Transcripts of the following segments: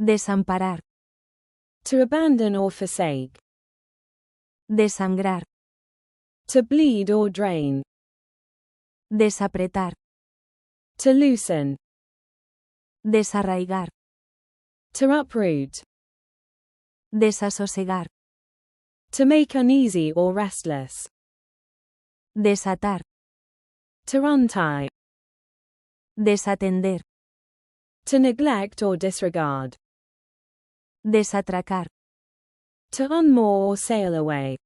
Desamparar. To abandon or forsake. Desangrar. To bleed or drain. Desapretar. To loosen. Desarraigar. To uproot. Desasosegar. To make uneasy or restless. Desatar. To untie. Desatender. To neglect or disregard. Desatracar. To unmoor or sail away.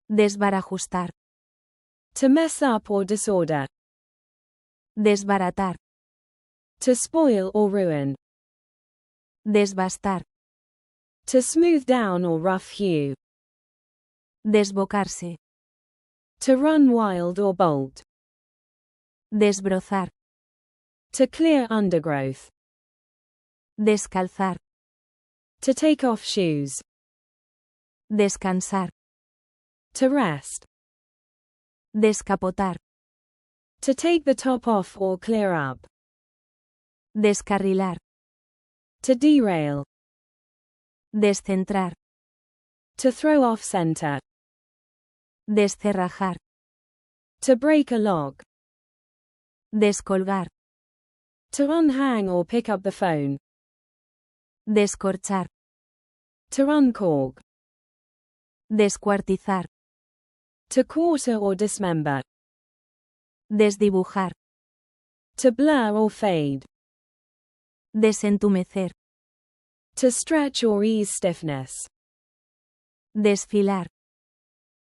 Desbarajustar. To mess up or disorder. Desbaratar. To spoil or ruin. Desbastar. To smooth down or rough hew. Desbocarse. To run wild or bolt. Desbrozar. To clear undergrowth. Descalzar. To take off shoes. Descansar. To rest. Descapotar. To take the top off or clear up. Descarrilar. To derail. Descentrar. To throw off center. Descerrajar. To break a lock. Descolgar. To unhang or pick up the phone. Descorchar. To uncork. Descuartizar. To quarter or dismember. Desdibujar. To blur or fade. Desentumecer. To stretch or ease stiffness. Desfilar.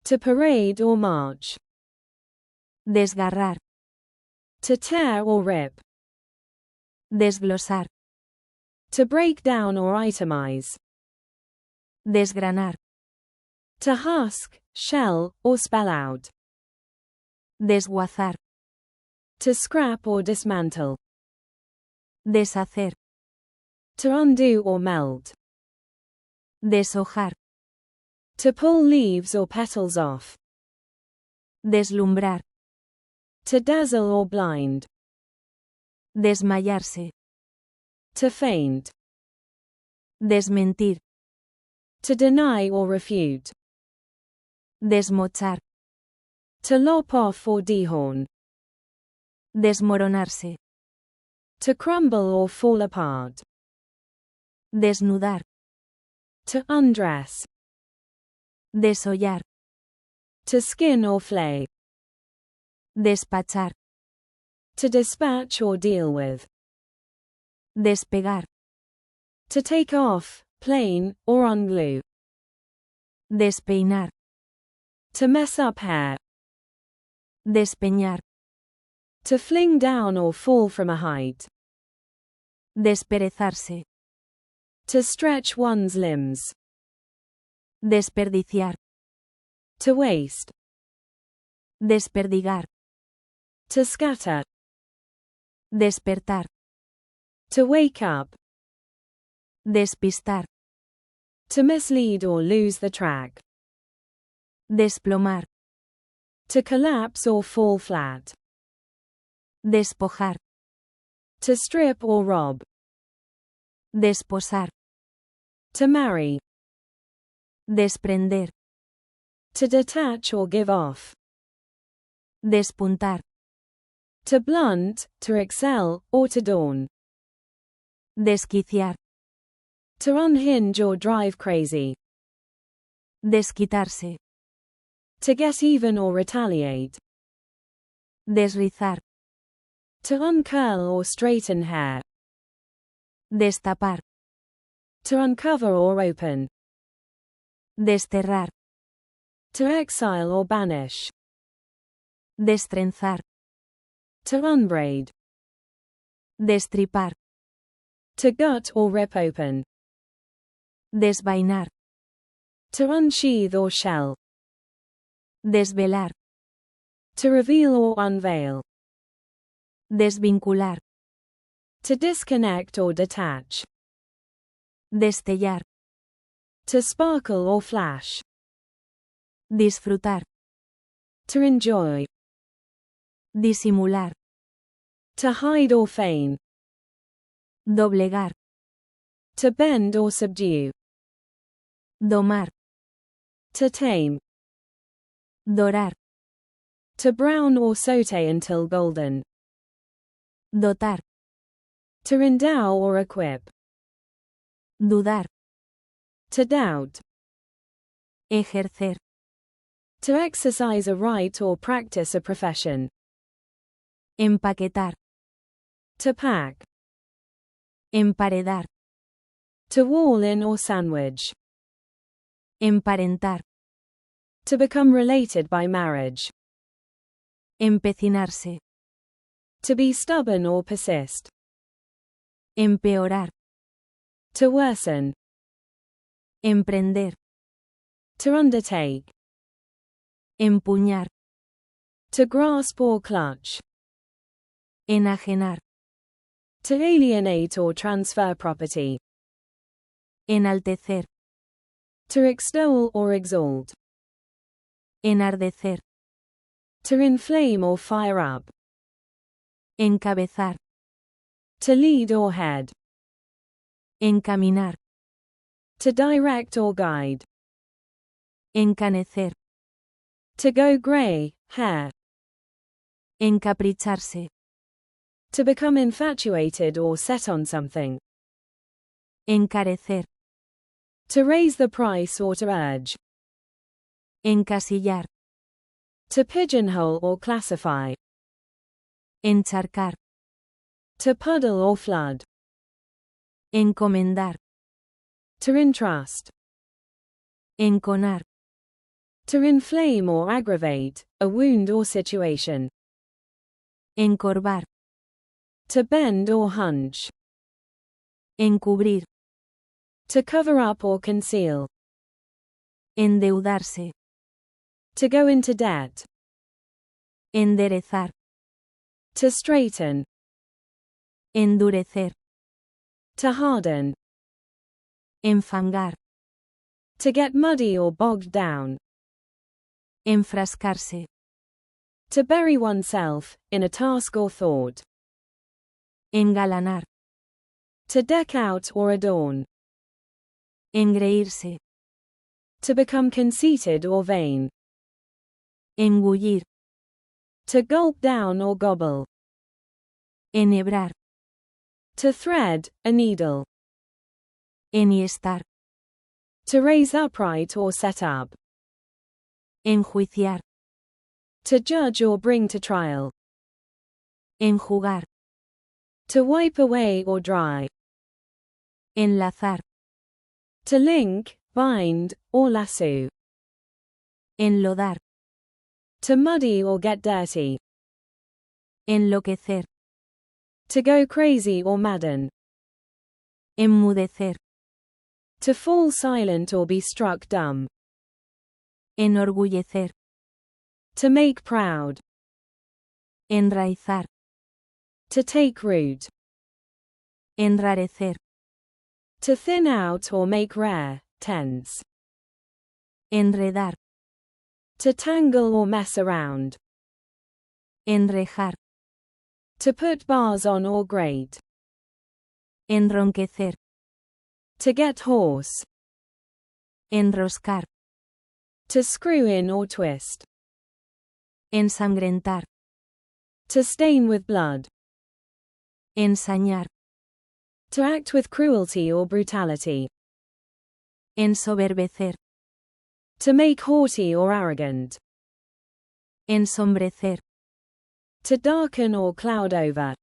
To parade or march. Desgarrar. To tear or rip. Desglosar. To break down or itemize. Desgranar. To husk, shell, or spell out. Desguazar. To scrap or dismantle. Deshacer. To undo or melt. Deshojar. To pull leaves or petals off. Deslumbrar. To dazzle or blind. Desmayarse. To faint. Desmentir. To deny or refute. Desmochar. To lop off or dehorn. Desmoronarse. To crumble or fall apart. Desnudar. To undress. Desollar. To skin or flay. Despachar. To dispatch or deal with. Despegar. To take off, plane, or unglue. Despeinar. To mess up hair. Despeñar. To fling down or fall from a height. Desperezarse. To stretch one's limbs. Desperdiciar. To waste. Desperdigar. To scatter. Despertar. To wake up. Despistar. To mislead or lose the track. Desplomar. To collapse or fall flat. Despojar. To strip or rob. Desposar. To marry. Desprender. To detach or give off. Despuntar. To blunt, to excel, or to dawn. Desquiciar. To unhinge or drive crazy. Desquitarse. To get even or retaliate. Desrizar. To uncurl or straighten hair. Destapar. To uncover or open. Desterrar. To exile or banish. Destrenzar. To unbraid. Destripar. To gut or rip open. Desvainar. To unsheath or shell. Desvelar. To reveal or unveil. Desvincular. To disconnect or detach. Destellar. To sparkle or flash. Disfrutar. To enjoy. Disimular. To hide or feign. Doblegar. To bend or subdue. Domar. To tame. Dorar. To brown or saute until golden. Dotar. To endow or equip. Dudar. To doubt. Ejercer. To exercise a right or practice a profession. Empaquetar. To pack. Emparedar. To wall in or sandwich. Emparentar. To become related by marriage. Empecinarse. To be stubborn or persist. Empeorar. To worsen. Emprender. To undertake. Empuñar. To grasp or clutch. Enajenar. To alienate or transfer property. Enaltecer. To extol or exalt. Enardecer. To inflame or fire up. Encabezar. To lead or head. Encaminar. To direct or guide. Encanecer. To go gray, hair. Encapricharse. To become infatuated or set on something. Encarecer. To raise the price or to urge. Encasillar. To pigeonhole or classify. Encharcar. To puddle or flood. Encomendar. To entrust. Enconar. To inflame or aggravate, a wound or situation. Encorvar. To bend or hunch. Encubrir. To cover up or conceal. Endeudarse. To go into debt. Enderezar. To straighten. Endurecer. To harden. Enfangar. To get muddy or bogged down. Enfrascarse. To bury oneself, in a task or thought. Engalanar. To deck out or adorn. Engreírse. To become conceited or vain. Engullir. To gulp down or gobble. Enhebrar. To thread, a needle. Enhiestar. To raise upright or set up. Enjuiciar. To judge or bring to trial. Enjugar. To wipe away or dry. Enlazar. To link, bind, or lasso. Enlodar. To muddy or get dirty. Enloquecer. To go crazy or madden. Enmudecer. To fall silent or be struck dumb. Enorgullecer. To make proud. Enraizar. To take root. Enrarecer. To thin out or make rare, tense. Enredar. To tangle or mess around. Enrejar. To put bars on or grate. Enronquecer. To get hoarse. Enroscar. To screw in or twist. Ensangrentar. To stain with blood. Ensañar. To act with cruelty or brutality. Ensoberbecer. To make haughty or arrogant. Ensombrecer. To darken or cloud over.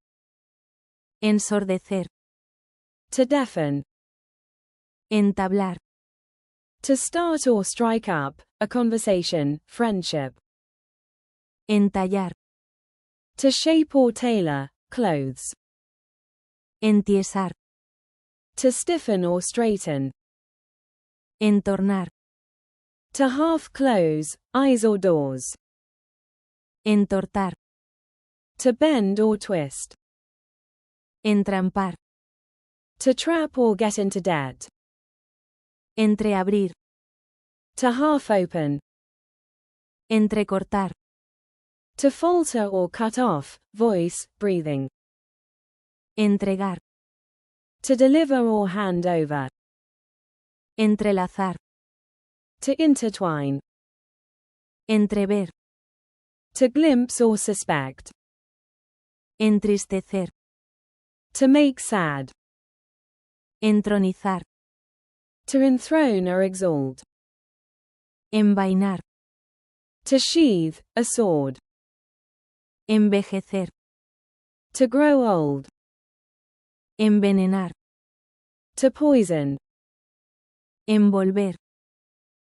Ensordecer. To deafen. Entablar. To start or strike up, a conversation, friendship. Entallar. To shape or tailor, clothes. Entiesar. To stiffen or straighten. Entornar. To half close, eyes or doors. Entortar. To bend or twist. Entrampar. To trap or get into debt. Entreabrir. To half open. Entrecortar. To falter or cut off, voice, breathing. Entregar. To deliver or hand over. Entrelazar. To intertwine. Entrever. To glimpse or suspect. Entristecer. To make sad. Entronizar. To enthrone or exalt. Envainar. To sheathe, a sword. Envejecer. To grow old. Envenenar. To poison. Envolver.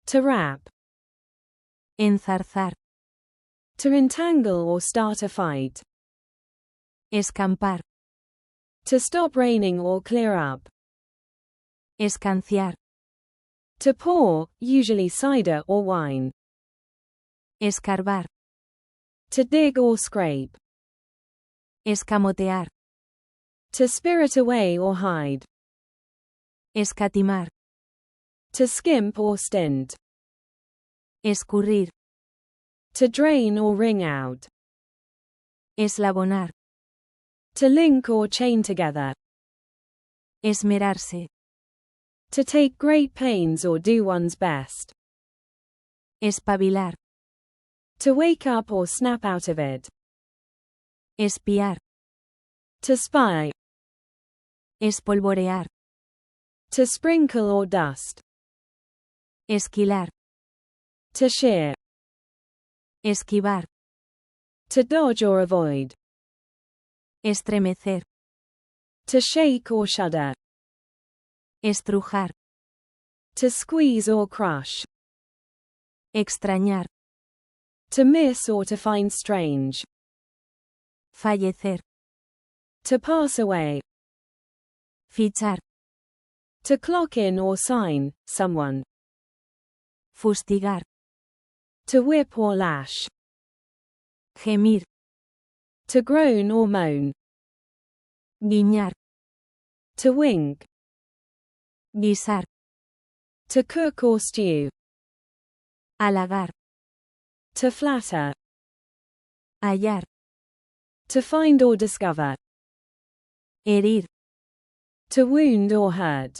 To wrap. Enzarzar. To entangle or start a fight. Escampar. To stop raining or clear up. Escanciar. To pour, usually cider or wine. Escarbar. To dig or scrape. Escamotear. To spirit away or hide. Escatimar. To skimp or stint. Escurrir. To drain or wring out. Eslabonar. To link or chain together. Esmerarse. To take great pains or do one's best. Espabilar. To wake up or snap out of it. Espiar. To spy. Espolvorear. To sprinkle or dust. Esquilar. To shear. Esquivar. To dodge or avoid. Estremecer. To shake or shudder. Estrujar. To squeeze or crush. Extrañar. To miss or to find strange. Fallecer. To pass away. Fichar. To clock in or sign, someone. Fustigar. To whip or lash. Gemir. To groan or moan. Guiñar. To wink. Guisar. To cook or stew. Halagar. To flatter. Hallar. To find or discover. Herir. To wound or hurt.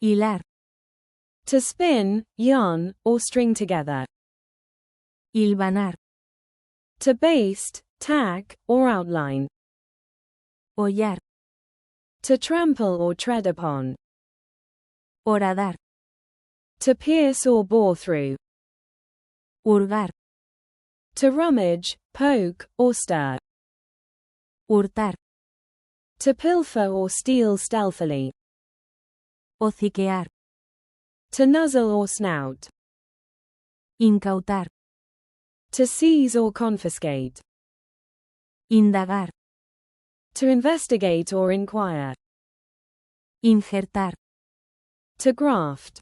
Hilar. To spin, yarn, or string together. Hilvanar. To baste, tack, or outline. Hollar. To trample or tread upon. Horadar. To pierce or bore through. Hurgar. To rummage, poke, or stir. Hurtar. To pilfer or steal stealthily. Hociquear. To nuzzle or snout. Incautar. To seize or confiscate. Indagar. To investigate or inquire. Injertar. To graft.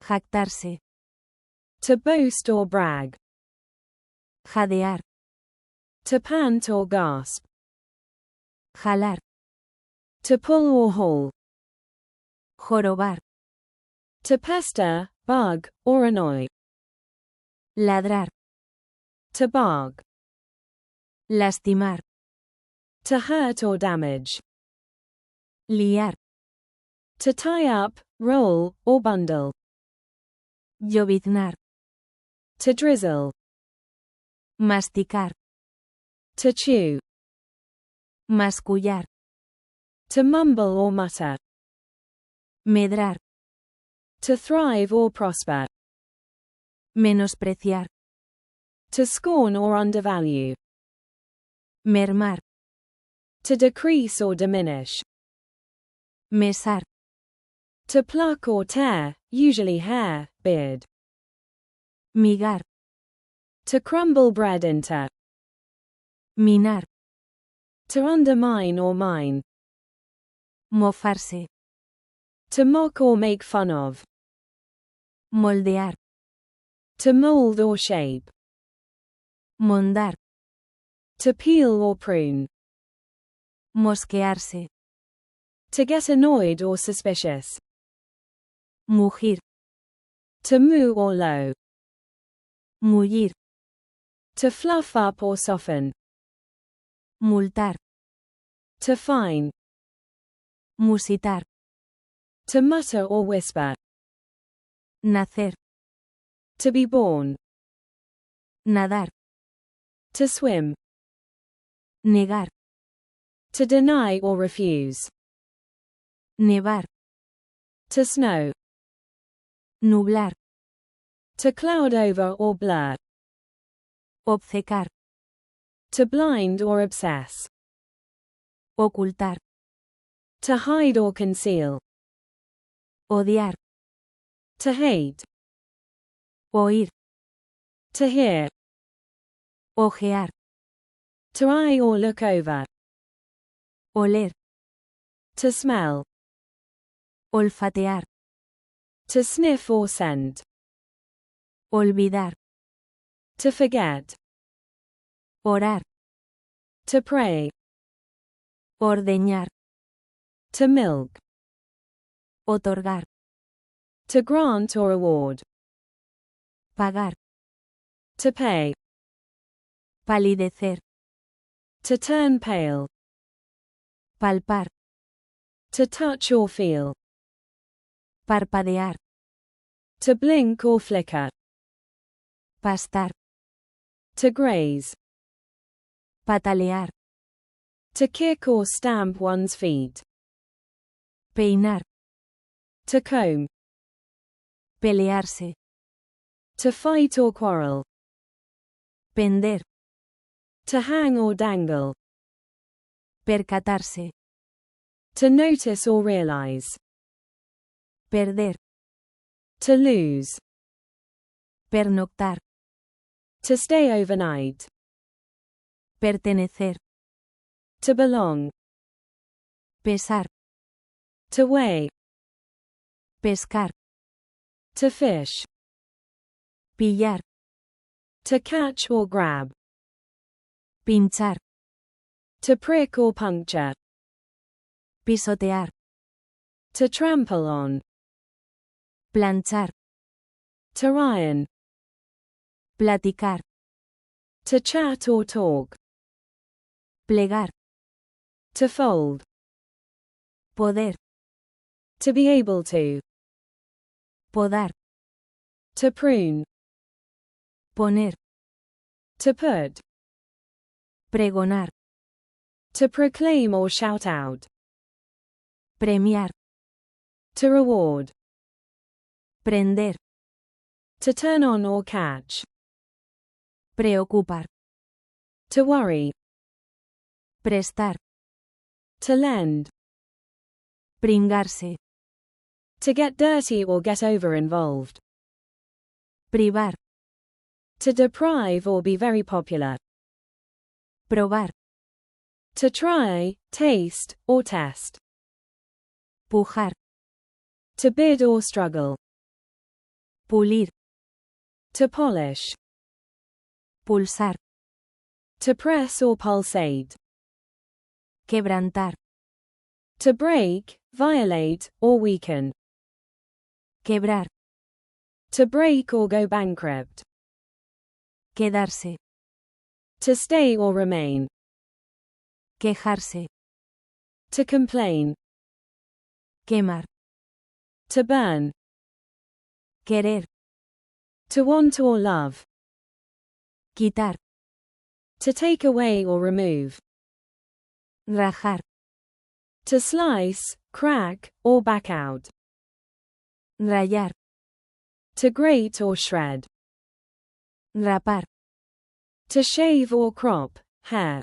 Jactarse. To boast or brag. Jadear. To pant or gasp. Jalar. To pull or haul. Jorobar. To pester, bug, or annoy. Ladrar. To bark. Lastimar. To hurt or damage. Liar. To tie up, roll, or bundle. Lloviznar. To drizzle. Masticar. To chew. Mascullar. To mumble or mutter. Medrar. To thrive or prosper. Menospreciar. To scorn or undervalue. Mermar. To decrease or diminish. Mesar. To pluck or tear, usually hair, beard. Migar. To crumble bread into. Minar. To undermine or mine. Mofarse. To mock or make fun of. Moldear. To mold or shape. Mondar. To peel or prune. Mosquearse. To get annoyed or suspicious. Mugir. To moo or low. Mullir. To fluff up or soften. Multar. To fine. Musitar. To mutter or whisper. Nacer. To be born. Nadar. To swim. Negar. To deny or refuse. Nevar. To snow. Nublar. To cloud over or blur. Obcecar. To blind or obsess. Ocultar. To hide or conceal. Odiar. To hate. Oír. To hear. Ojear. To eye or look over. Oler. To smell. Olfatear. To sniff or scent. Olvidar. To forget. Orar. To pray. Ordeñar. To milk. Otorgar. To grant or award. Pagar. To pay. Palidecer. To turn pale. Palpar. To touch or feel. Parpadear. To blink or flicker. Pastar. To graze. Patalear. To kick or stamp one's feet. Peinar. To comb. Pelearse. To fight or quarrel. Pender. To hang or dangle. Percatarse. To notice or realize. Perder. To lose. Pernoctar. To stay overnight. Pertenecer. To belong. Pesar. To weigh. Pescar. To fish. Pillar. To catch or grab. Pinchar. To prick or puncture. Pisotear. To trample on. Planchar. To iron. Platicar. To chat or talk. Plegar. To fold. Poder. To be able to. Podar. To prune. Poner. To put. Pregonar. To proclaim or shout out. Premiar. To reward. Prender. To turn on or catch. Preocupar. To worry. Prestar. To lend. Pringarse. To get dirty or get over-involved. Privar. To deprive or be very popular. Probar. To try, taste, or test. Pujar. To bid or struggle. Pulir. To polish. Pulsar. To press or pulsate. Quebrantar. To break, violate, or weaken. Quebrar. To break or go bankrupt. Quedarse. To stay or remain. Quejarse. To complain. Quemar. To burn. Querer. To want or love. Quitar. To take away or remove. Rajar. To slice, crack, or back out. Rayar. To grate or shred. Rapar. To shave or crop, hair.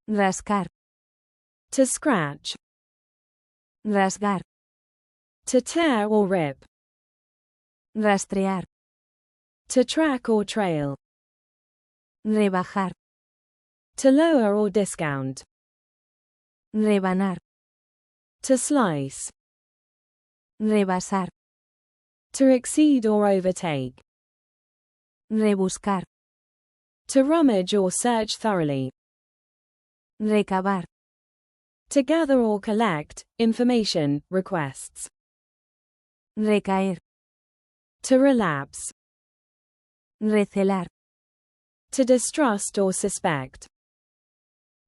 Rascar. To scratch. Rasgar. To tear or rip. Rastrear. To track or trail. Rebajar. To lower or discount. Rebanar. To slice. Rebasar. To exceed or overtake. Rebuscar. To rummage or search thoroughly. Recabar. To gather or collect information, requests. Recaer. To relapse. Recelar. To distrust or suspect.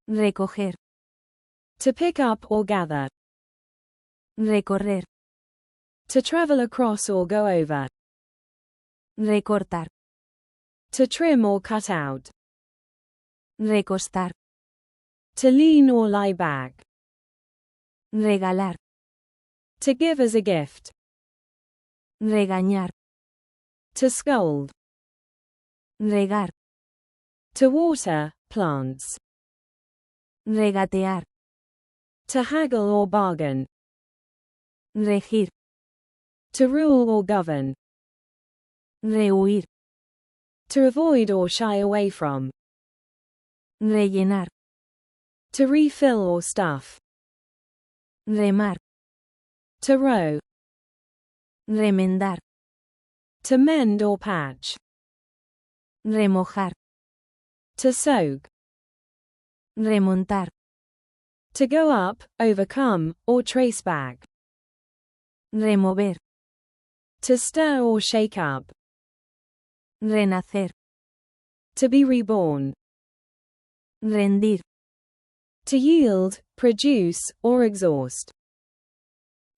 Recoger. To pick up or gather. Recorrer. To travel across or go over. Recortar. To trim or cut out. Recostar. To lean or lie back. Regalar. To give as a gift. Regañar. To scold. Regar. To water, plants. Regatear. To haggle or bargain. Regir. To rule or govern. Rehuir. To avoid or shy away from. Rellenar. To refill or stuff. Remar. To row. Remendar. To mend or patch. Remojar. To soak. Remontar. To go up, overcome, or trace back. Remover. To stir or shake up. Renacer. To be reborn. Rendir. To yield, produce, or exhaust.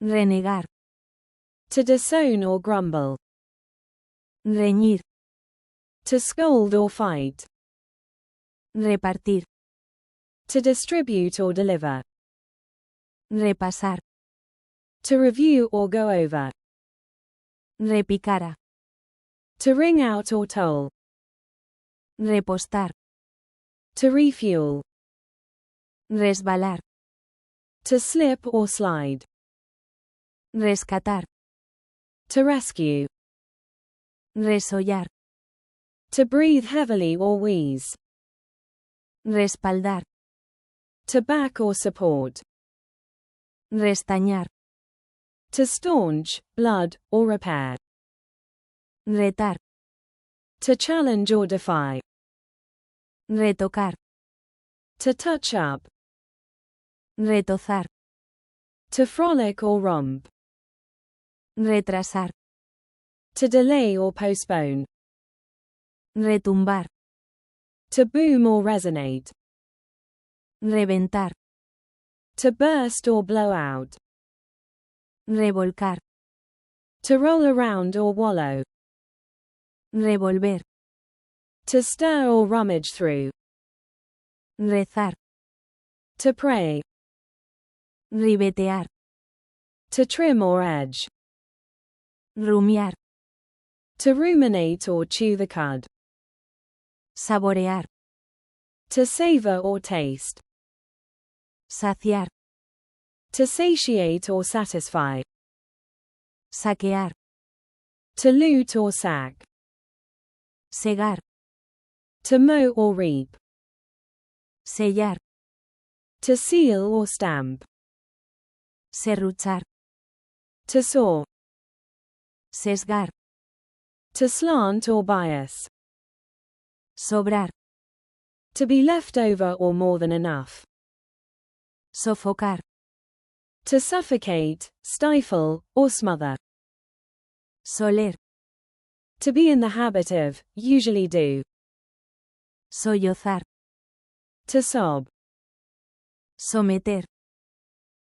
Renegar. To disown or grumble. Reñir. To scold or fight. Repartir. To distribute or deliver. Repasar. To review or go over. Repicara. To ring out or toll. Repostar. To refuel. Resbalar. To slip or slide. Rescatar. To rescue. Resollar. To breathe heavily or wheeze. Respaldar. To back or support. Restañar. To staunch, blood, or repair. Retar. To challenge or defy. Retocar. To touch up. Retozar. To frolic or romp. Retrasar. To delay or postpone. Retumbar. To boom or resonate. Reventar. To burst or blow out. Revolcar. To roll around or wallow. Revolver. To stir or rummage through. Rezar. To pray. Ribetear. To trim or edge. Rumiar. To ruminate or chew the cud. Saborear. To savor or taste. Saciar. To satiate or satisfy. Saquear. To loot or sack. Segar. To mow or reap. Sellar. To seal or stamp. Serruchar. To saw. Sesgar. To slant or bias. Sobrar. To be left over or more than enough. Sofocar. To suffocate, stifle, or smother. Soler. To be in the habit of, usually do. Sollozar. To sob. Someter.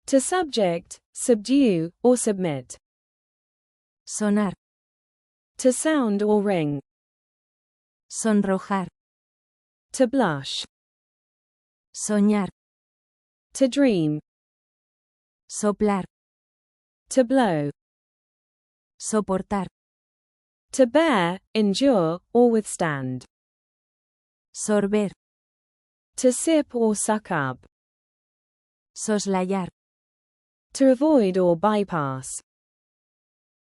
To subject, subdue, or submit. Sonar. To sound or ring. Sonrojar. To blush. Soñar. To dream. Soplar. To blow. Soportar. To bear, endure, or withstand. Sorber. To sip or suck up. Soslayar. To avoid or bypass.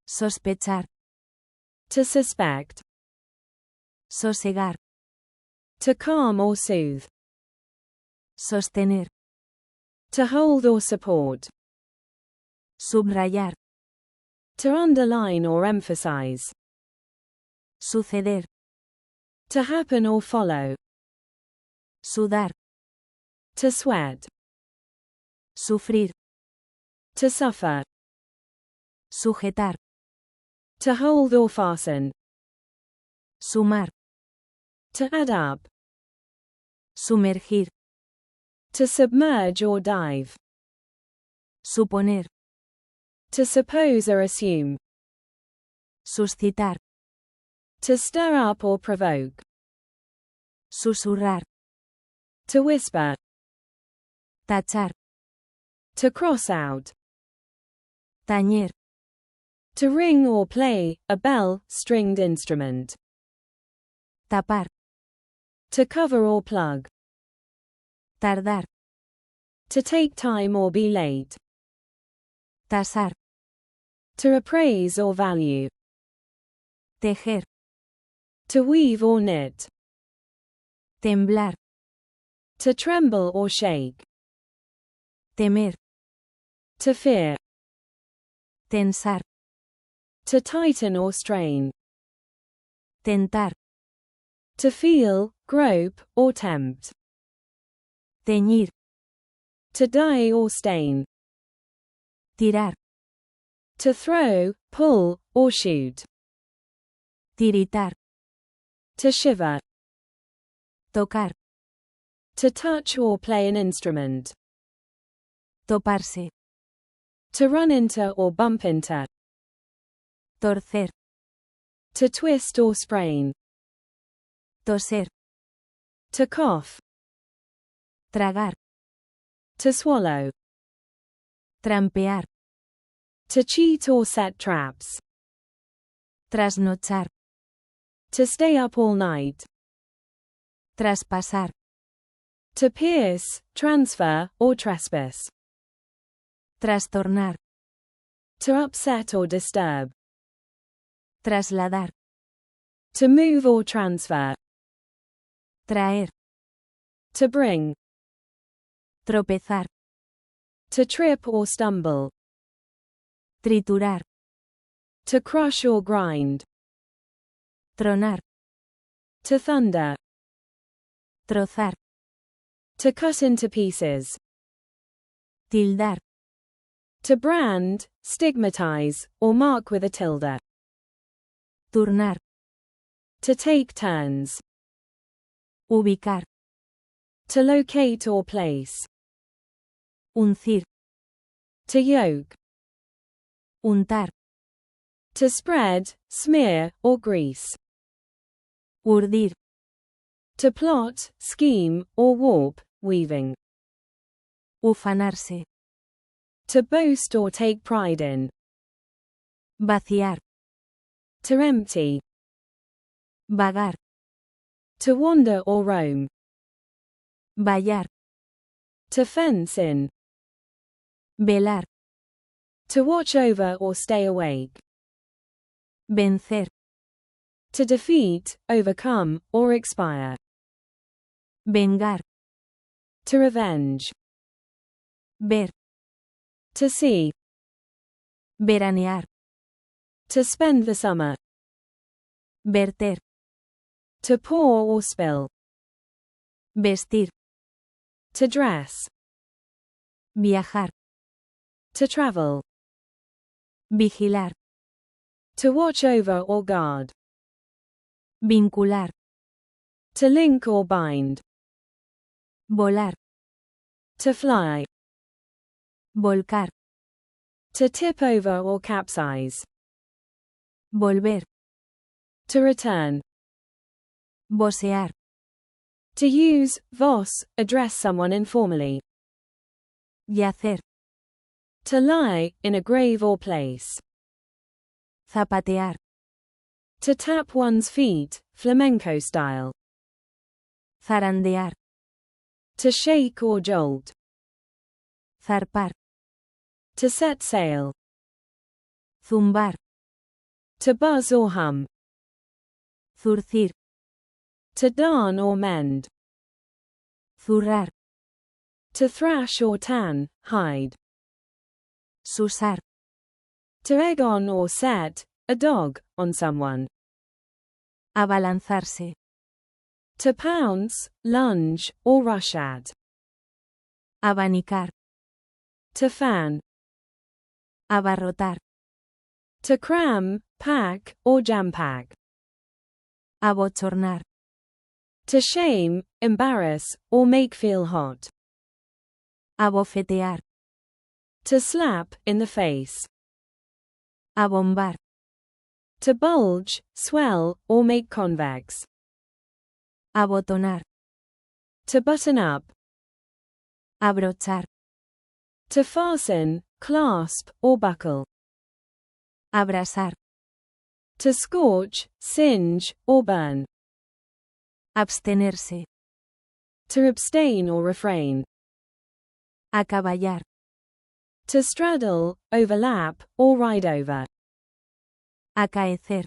Sospechar. To suspect. Sosegar. To calm or soothe. Sostener. To hold or support. Subrayar. To underline or emphasize. Suceder. To happen or follow. Sudar. To sweat. Sufrir. To suffer. Sujetar. To hold or fasten. Sumar. To add up. Sumergir. To submerge or dive. Suponer. To suppose or assume. Suscitar. To stir up or provoke. Susurrar. To whisper. Tachar. To cross out. Tañer. To ring or play, a bell, stringed instrument. Tapar. To cover or plug. Tardar. To take time or be late. Tasar. To appraise or value. Tejer. To weave or knit. Temblar. To tremble or shake. Temer. To fear. Tensar. To tighten or strain. Tentar. To feel, grope, or tempt. Teñir. To dye or stain. Tirar. To throw, pull, or shoot. Tiritar. To shiver. Tocar. To touch or play an instrument. Toparse. To run into or bump into. Torcer. To twist or sprain. Toser. To cough. Tragar. To swallow. Trampear. To cheat or set traps. Trasnochar. To stay up all night. Traspasar. To pierce, transfer, or trespass. Trastornar. To upset or disturb. Trasladar. To move or transfer. Traer. To bring. Tropezar. To trip or stumble. Triturar. To crush or grind. Tronar. To thunder. Trozar. To cut into pieces. Tildar. To brand, stigmatize, or mark with a tilde. Turnar. To take turns. Ubicar. To locate or place. Uncir. To yoke. Untar. To spread, smear, or grease. Urdir. To plot, scheme, or warp, weaving. Ufanarse. To boast or take pride in. Vaciar. To empty. Vagar. To wander or roam. Vallar. To fence in. Velar. To watch over or stay awake. Vencer. To defeat, overcome, or expire. Vengar. To revenge. Ver. To see. Veranear. To spend the summer. Verter. To pour or spill. Vestir. To dress. Viajar. To travel. Vigilar. To watch over or guard. Vincular. To link or bind. Volar. To fly. Volcar. To tip over or capsize. Volver. To return. Vocear. To use, vos, address someone informally. Yacer. To lie, in a grave or place. Zapatear. To tap one's feet, flamenco style. Zarandear. To shake or jolt. Zarpar. To set sail. Zumbar. To buzz or hum. Zurcir. To darn or mend. Zurrar. To thrash or tan, hide. Susar. To egg on or set, a dog, on someone. Abalanzarse. To pounce, lunge, or rush at. Abanicar. To fan. Abarrotar. To cram, pack, or jam-pack. Abochornar. To shame, embarrass, or make feel hot. Abofetear. To slap, in the face. Abombar. To bulge, swell, or make convex. Abotonar. To button up. Abrochar. To fasten, clasp, or buckle. Abrasar. To scorch, singe, or burn. Abstenerse. To abstain or refrain. Acaballar. To straddle, overlap, or ride over. Acaecer.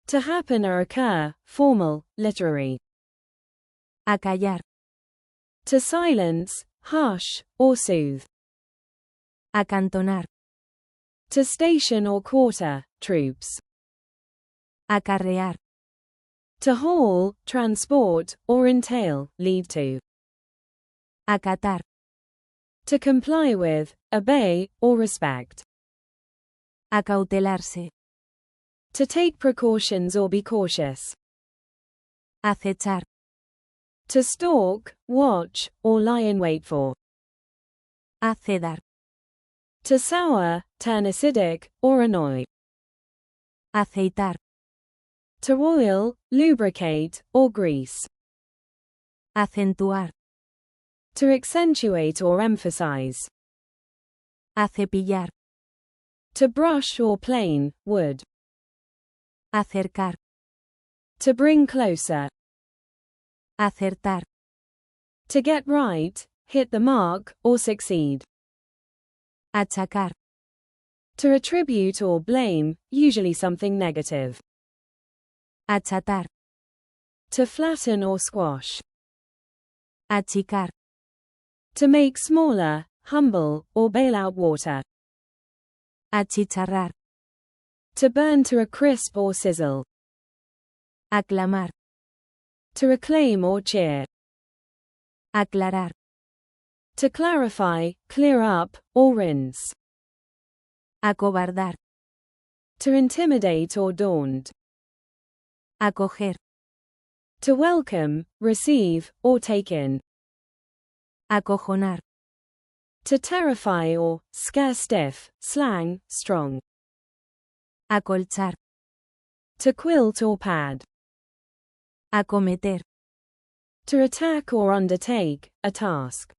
To happen or occur, formal, literary. Acallar. To silence, hush, or soothe. Acantonar. To station or quarter, troops. Acarrear. To haul, transport, or entail, lead to. Acatar. To comply with, obey, or respect. Acautelarse. To take precautions or be cautious. Acechar. To stalk, watch, or lie in wait for. Acedar. To sour, turn acidic, or annoy. Aceitar. To oil, lubricate, or grease. Acentuar. To accentuate or emphasize. Acepillar. To brush or plane, wood. Acercar. To bring closer. Acertar. To get right, hit the mark, or succeed. Achacar. To attribute or blame, usually something negative. Achatar. To flatten or squash. Achicar. To make smaller, humble, or bail out water. Achicharrar. To burn to a crisp or sizzle. Aclamar. To acclaim or cheer. Aclarar. To clarify, clear up, or rinse. Acobardar. To intimidate or daunt. Acoger. To welcome, receive, or take in. Acojonar. To terrify or scare stiff, slang, strong. Acolchar. To quilt or pad. Acometer. To attack or undertake, a task.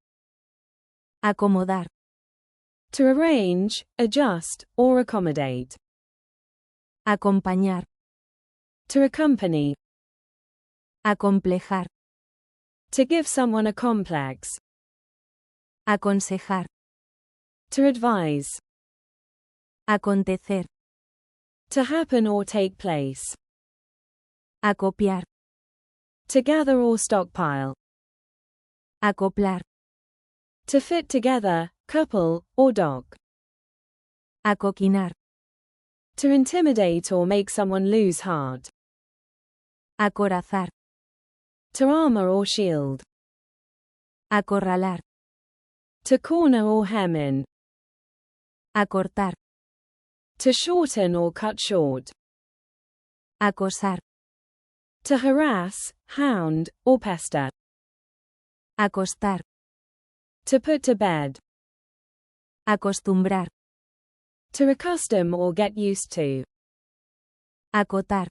Acomodar. To arrange, adjust, or accommodate. Acompañar. To accompany. Acomplejar. To give someone a complex. Aconsejar. To advise. Acontecer. To happen or take place. Acopiar. To gather or stockpile. Acoplar. To fit together, couple, or dock. Acoquinar. To intimidate or make someone lose heart. Acorazar. To armor or shield. Acorralar. To corner or hem in. Acortar. To shorten or cut short. Acosar. To harass, hound, or pester. Acostar. To put to bed. Acostumbrar. To accustom or get used to. Acotar.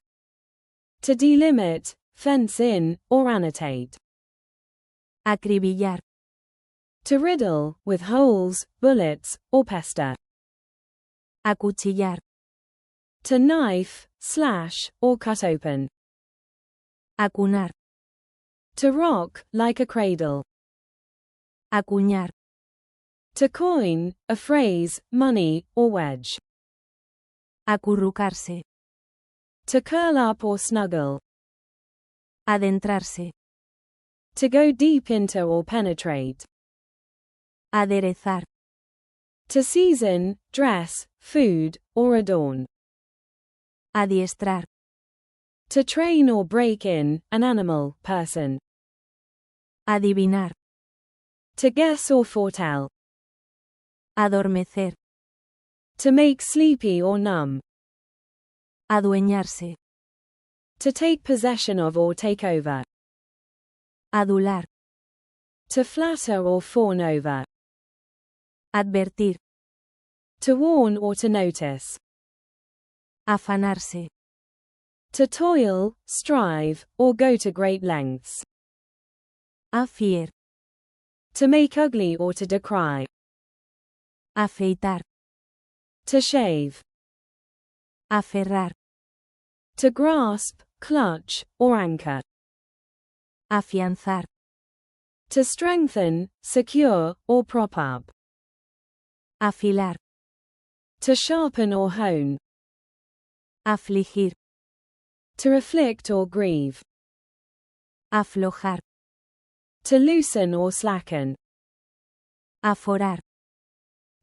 To delimit, fence in, or annotate. Acribillar. To riddle, with holes, bullets, or pester. Acuchillar. To knife, slash, or cut open. Acunar. To rock, like a cradle. Acuñar. To coin, a phrase, money, or wedge. Acurrucarse. To curl up or snuggle. Adentrarse. To go deep into or penetrate. Aderezar. To season, dress, food, or adorn. Adiestrar. To train or break in, an animal, person. Adivinar. To guess or foretell. Adormecer. To make sleepy or numb. Adueñarse. To take possession of or take over. Adular. To flatter or fawn over. Advertir. To warn or to notice. Afanarse. To toil, strive, or go to great lengths. Afier. To make ugly or to decry. Afeitar. To shave. Aferrar. To grasp, clutch, or anchor. Afianzar. To strengthen, secure, or prop up. Afilar. To sharpen or hone. Afligir. To afflict or grieve. Aflojar. To loosen or slacken. Aforar.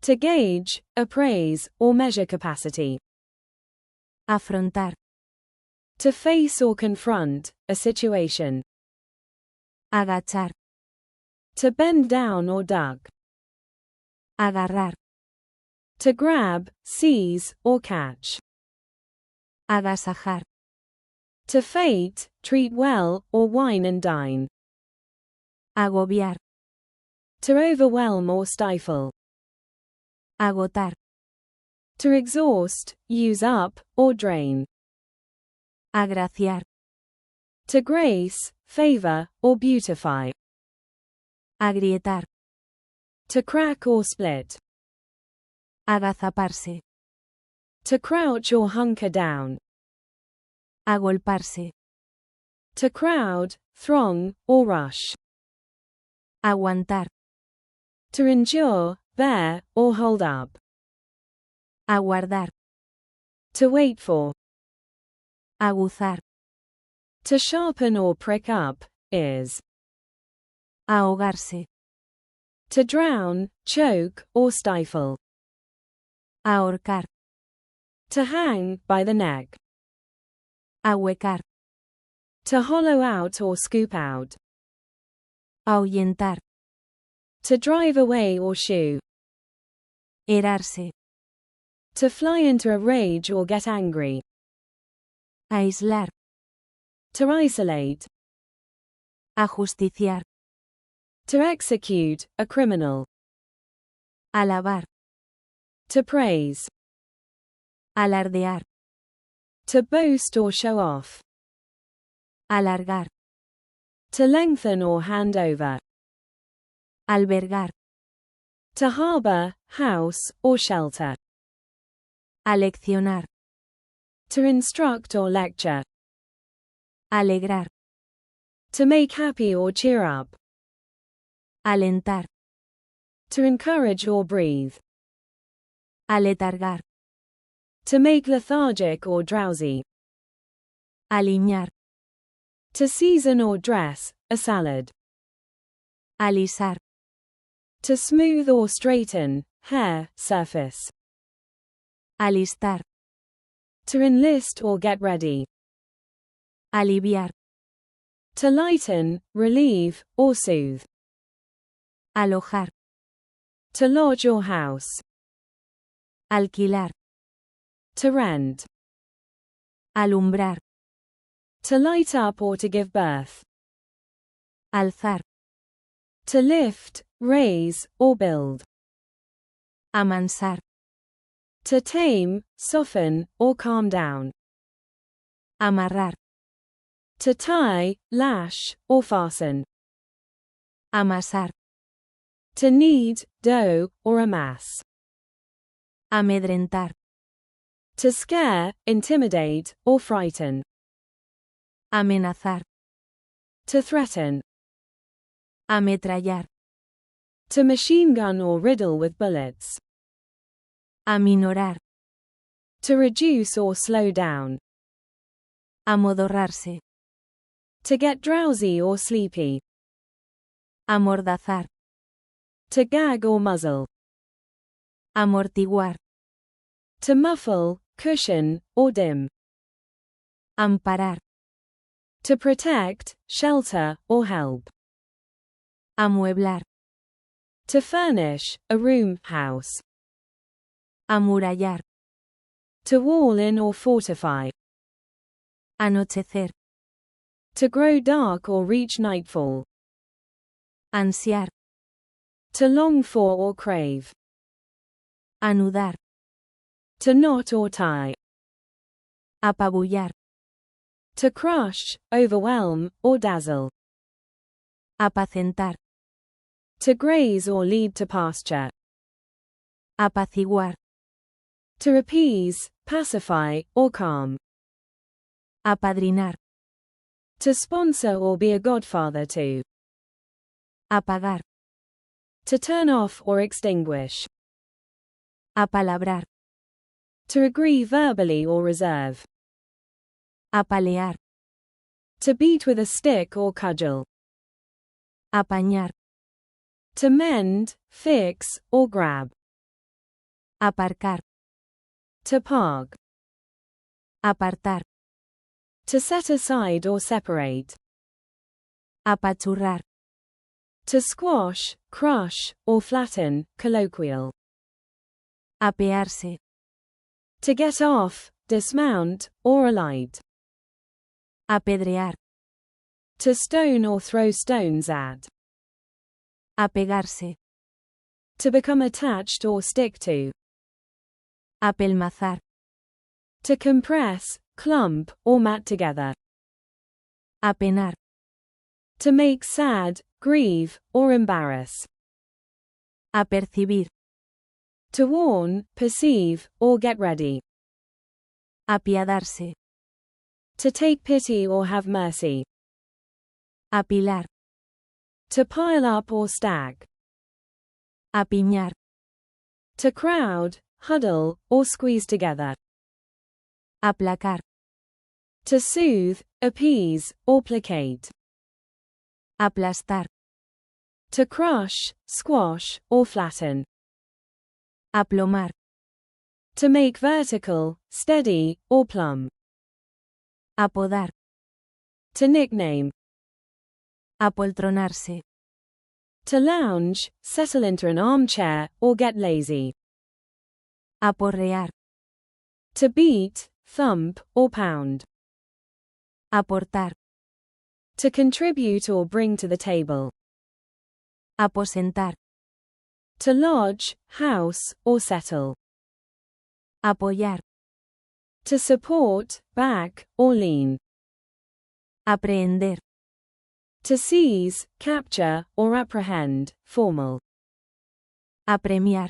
To gauge, appraise, or measure capacity. Afrontar. To face or confront, a situation. Agachar. To bend down or duck. Agarrar. To grab, seize, or catch. Agasajar. To fate, treat well, or wine and dine. Agobiar. To overwhelm or stifle. Agotar. To exhaust, use up, or drain. Agraciar. To grace, favor, or beautify. Agrietar. To crack or split. Agazaparse. To crouch or hunker down. Agolparse. To crowd, throng, or rush. Aguantar. To endure, bear, or hold up. Aguardar. To wait for. Aguzar. To sharpen or prick up, is. Ahogarse. To drown, choke, or stifle. Ahorcar. To hang, by the neck. Ahuecar. To hollow out or scoop out. Ahuyentar. To drive away or shoo. Erarse. To fly into a rage or get angry. Aislar. To isolate. Ajusticiar. To execute, a criminal. Alabar. To praise. Alardear. To boast or show off. Alargar. To lengthen or hand over. Albergar. To harbor, house, or shelter. Aleccionar. To instruct or lecture. Alegrar. To make happy or cheer up. Alentar. To encourage or breathe. Aletargar. To make lethargic or drowsy. Aliñar. To season or dress, a salad. Alisar. To smooth or straighten, hair, surface. Alistar. To enlist or get ready. Aliviar. To lighten, relieve, or soothe. Alojar. To lodge or house. Alquilar. To rent. Alumbrar. To light up or to give birth. Alzar. To lift, raise, or build. Amansar. To tame, soften, or calm down. Amarrar. To tie, lash, or fasten. Amasar. To knead, dough, or amass. Amedrentar. To scare, intimidate, or frighten. Amenazar. To threaten. Ametrallar. To machine gun or riddle with bullets. Aminorar. To reduce or slow down. Amodorrarse. To get drowsy or sleepy. Amordazar. To gag or muzzle. Amortiguar. To muffle, cushion, or dim. Amparar. To protect, shelter, or help. Amueblar. To furnish, a room, house. Amurallar. To wall in or fortify. Anochecer. To grow dark or reach nightfall. Ansiar. To long for or crave. Anudar. To knot or tie. Apabullar. To crush, overwhelm, or dazzle. Apacentar. To graze or lead to pasture. Apaciguar. To appease, pacify, or calm. Apadrinar. To sponsor or be a godfather to. Apagar. To turn off or extinguish. Apalabrar. To agree verbally or reserve. Apalear. To beat with a stick or cudgel. Apañar. To mend, fix, or grab. Aparcar. To park. Apartar. To set aside or separate. Apachurrar. To squash, crush, or flatten, colloquial. Apearse. To get off, dismount, or alight. Apedrear. To stone or throw stones at. Apegarse. To become attached or stick to. Apelmazar. To compress, clump, or mat together. Apenar. To make sad, grieve, or embarrass. Apercibir. To warn, perceive, or get ready. Apiadarse. To take pity or have mercy. Apilar. To pile up or stack. Apiñar. To crowd, huddle, or squeeze together. Aplacar. To soothe, appease, or placate. Aplastar. To crush, squash, or flatten. Aplomar. To make vertical, steady, or plumb. Apodar. To nickname. Apoltronarse. To lounge, settle into an armchair, or get lazy. Aporrear. To beat, thump, or pound. Aportar. To contribute or bring to the table. Aposentar. To lodge, house, or settle. Apoyar. To support, back, or lean. Aprehender. To seize, capture, or apprehend, formal. Apremiar.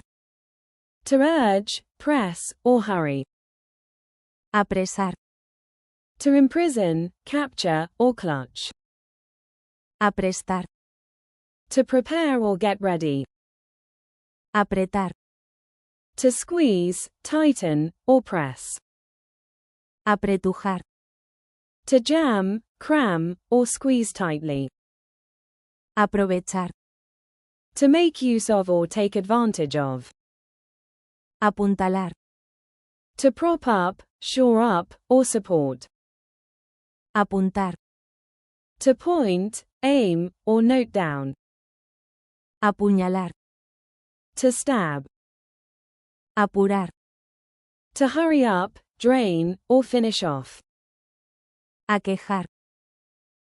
To urge, press, or hurry. Apresar. To imprison, capture, or clutch. Aprestar. To prepare or get ready. Apretar. To squeeze, tighten, or press. Apretujar. To jam, cram, or squeeze tightly. Aprovechar. To make use of or take advantage of. Apuntalar. To prop up, shore up, or support. Apuntar. To point, aim, or note down. Apuñalar. To stab. Apurar. To hurry up, drain, or finish off. Aquejar.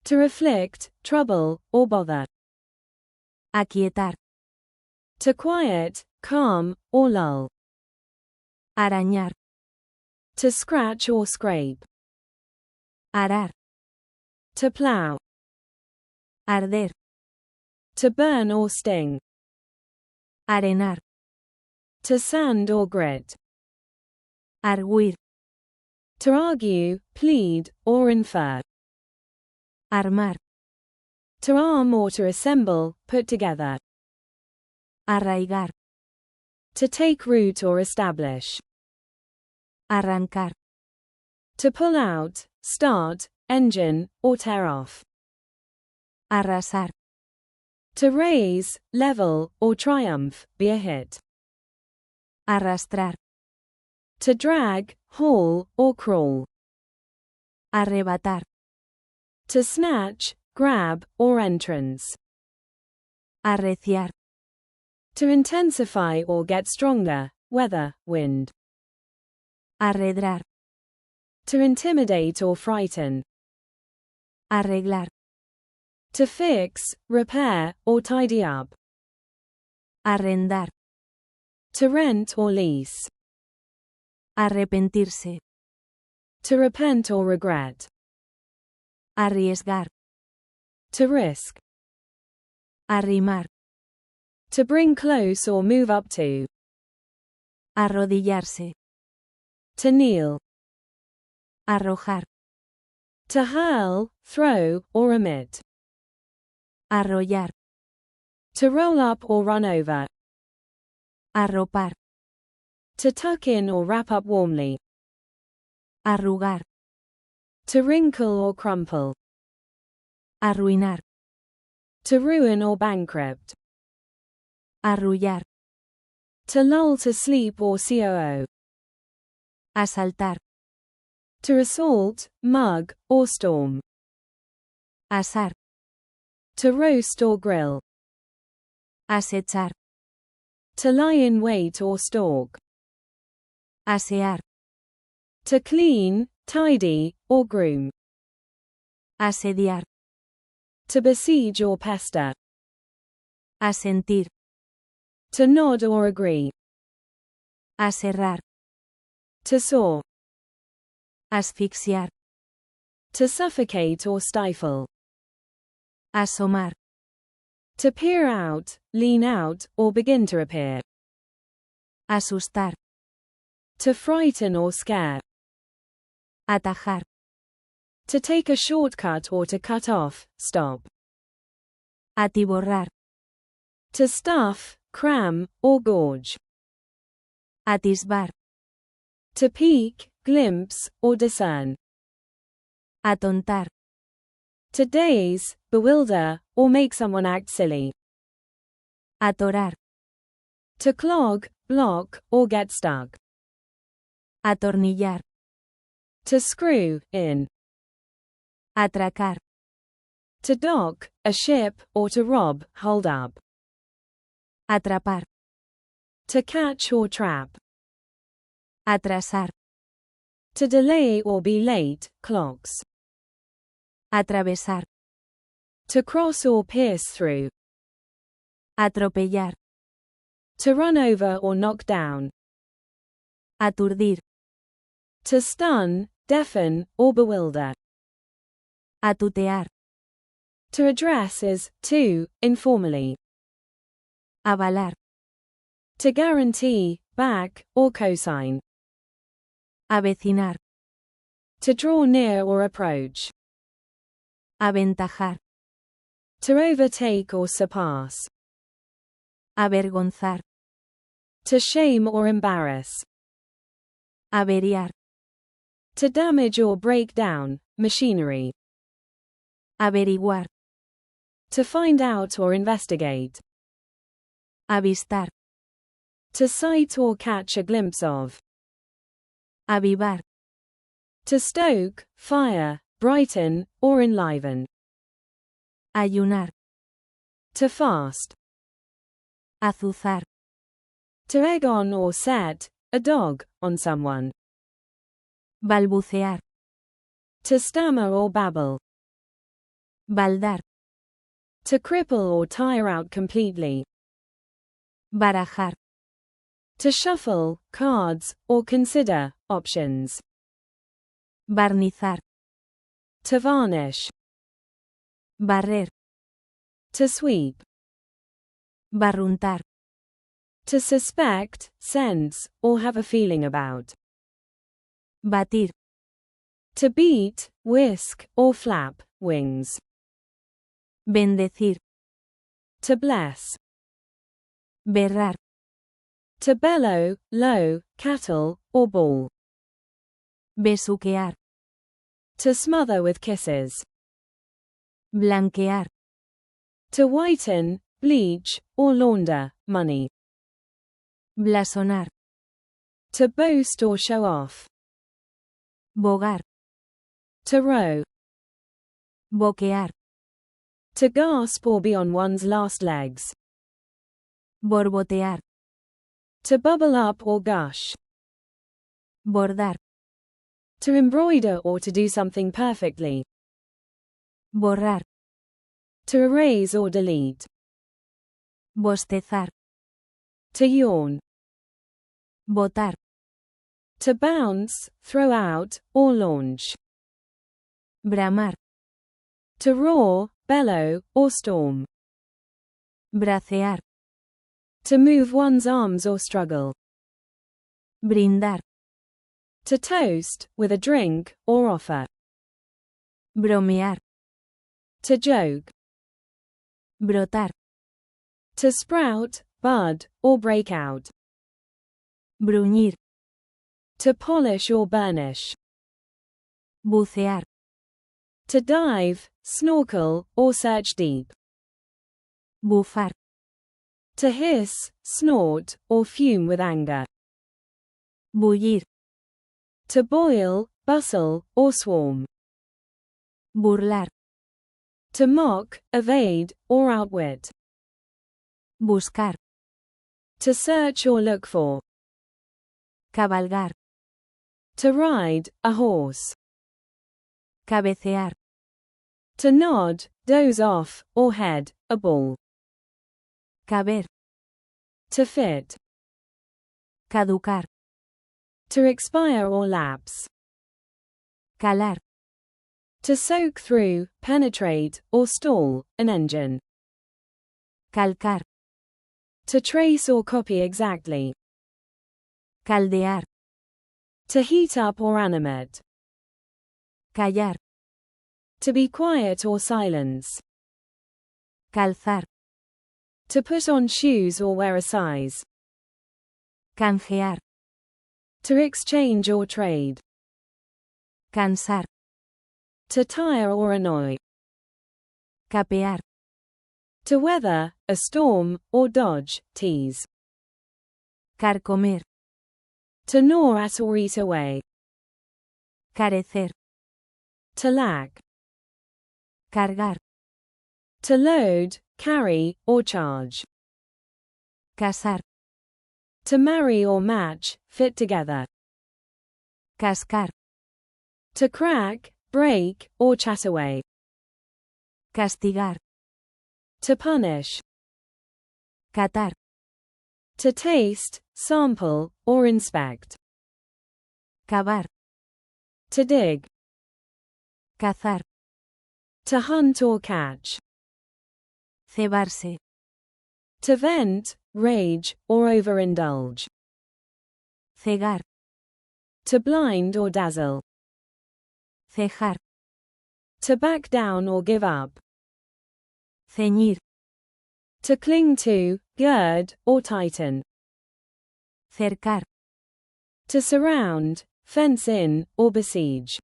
To afflict, trouble, or bother. Aquietar. To quiet, calm, or lull. Arañar. To scratch or scrape. Arar. To plow. Arder. To burn or sting. Arenar. To sand or grit. Arguir. To argue, plead, or infer. Armar. To arm or to assemble, put together. Arraigar. To take root or establish. Arrancar. To pull out, start, engine, or tear off. Arrasar. To raise, level, or triumph, be a hit. Arrastrar. To drag, haul, or crawl. Arrebatar. To snatch, grab, or entrance. Arreciar. To intensify or get stronger, weather, wind. Arredrar. To intimidate or frighten. Arreglar. To fix, repair, or tidy up. Arrendar. To rent or lease. Arrepentirse. To repent or regret. Arriesgar. To risk. Arrimar. To bring close or move up to. Arrodillarse. To kneel. Arrojar. To hurl, throw, or emit. Arrollar. To roll up or run over. Arropar. To tuck in or wrap up warmly. Arrugar. To wrinkle or crumple. Arruinar. To ruin or bankrupt. Arrullar. To lull to sleep or coo. Asaltar. To assault, mug, or storm. Asar. To roast or grill. Acechar. To lie in wait or stalk. Asear. To clean, tidy, or groom. Asediar. To besiege or pester. Asentir. To nod or agree. Aserrar. To saw. Asfixiar. To suffocate or stifle. Asomar. To peer out, lean out, or begin to appear. Asustar. To frighten or scare. Atajar. To take a shortcut or to cut off, stop. Atiborrar. To stuff, cram, or gorge. Atisbar. To peek, glimpse, or discern. Atontar. To daze, bewilder, or make someone act silly. Atorar. To clog, block, or get stuck. Atornillar. To screw in. Atracar. To dock, a ship, or to rob, hold up. Atrapar. To catch or trap. Atrasar. To delay or be late, clocks. Atravesar. To cross or pierce through. Atropellar. To run over or knock down. Aturdir. To stun, deafen, or bewilder. Atutear. To address as to, informally. Avalar. To guarantee, back, or cosign. Avecinar. To draw near or approach. Aventajar. To overtake or surpass. Avergonzar. To shame or embarrass. Averiar. To damage or break down, machinery. Averiguar. To find out or investigate. Avistar. To sight or catch a glimpse of. Avivar. To stoke, fire, brighten, or enliven. Ayunar. To fast. Azuzar. To egg on or set, a dog, on someone. Balbucear. To stammer or babble. Baldar. To cripple or tire out completely. Barajar. To shuffle, cards, or consider, options. Barnizar. To varnish. Barrer. To sweep. Barruntar. To suspect, sense, or have a feeling about. Batir. To beat, whisk, or flap, wings. Bendecir. To bless. Berrar. To bellow, low, cattle, or bawl. Besuquear. To smother with kisses. Blanquear. To whiten, bleach, or launder, money. Blasonar. To boast or show off. Bogar. To row. Boquear. To gasp or be on one's last legs. Borbotear. To bubble up or gush. Bordar. To embroider or to do something perfectly. Borrar. To erase or delete. Bostezar. To yawn. Botar. To bounce, throw out, or launch. Bramar. To roar, bellow, or storm. Bracear. To move one's arms or struggle. Brindar. To toast, with a drink, or offer. Bromear. To joke. Brotar. To sprout, bud, or break out. Bruñir. To polish or burnish. Bucear. To dive, snorkel, or search deep. Bufar. To hiss, snort, or fume with anger. Bullir. To boil, bustle, or swarm. Burlar. To mock, evade, or outwit. Buscar. To search or look for. Cabalgar. To ride, a horse. Cabecear. To nod, doze off, or head, a ball. Caber. To fit. Caducar. To expire or lapse. Calar. To soak through, penetrate, or stall, an engine. Calcar. To trace or copy exactly. Caldear. To heat up or animate. Callar. To be quiet or silence. Calzar. To put on shoes or wear a size. Canjear. To exchange or trade. Cansar. To tire or annoy. Capear. To weather, a storm, or dodge, tease. Carcomer. To gnaw at or eat away. Carecer. To lack. Cargar. To load, carry, or charge. Casar. To marry or match, fit together. Cascar. To crack, break, or chat away. Castigar. To punish. Catar. To taste, sample, or inspect. Cavar. To dig. Cazar. To hunt or catch. Cebarse. To vent, rage, or overindulge. Cegar. To blind or dazzle. Cejar. To back down or give up. Ceñir. To cling to, gird, or tighten. Cercar. To surround, fence in, or besiege.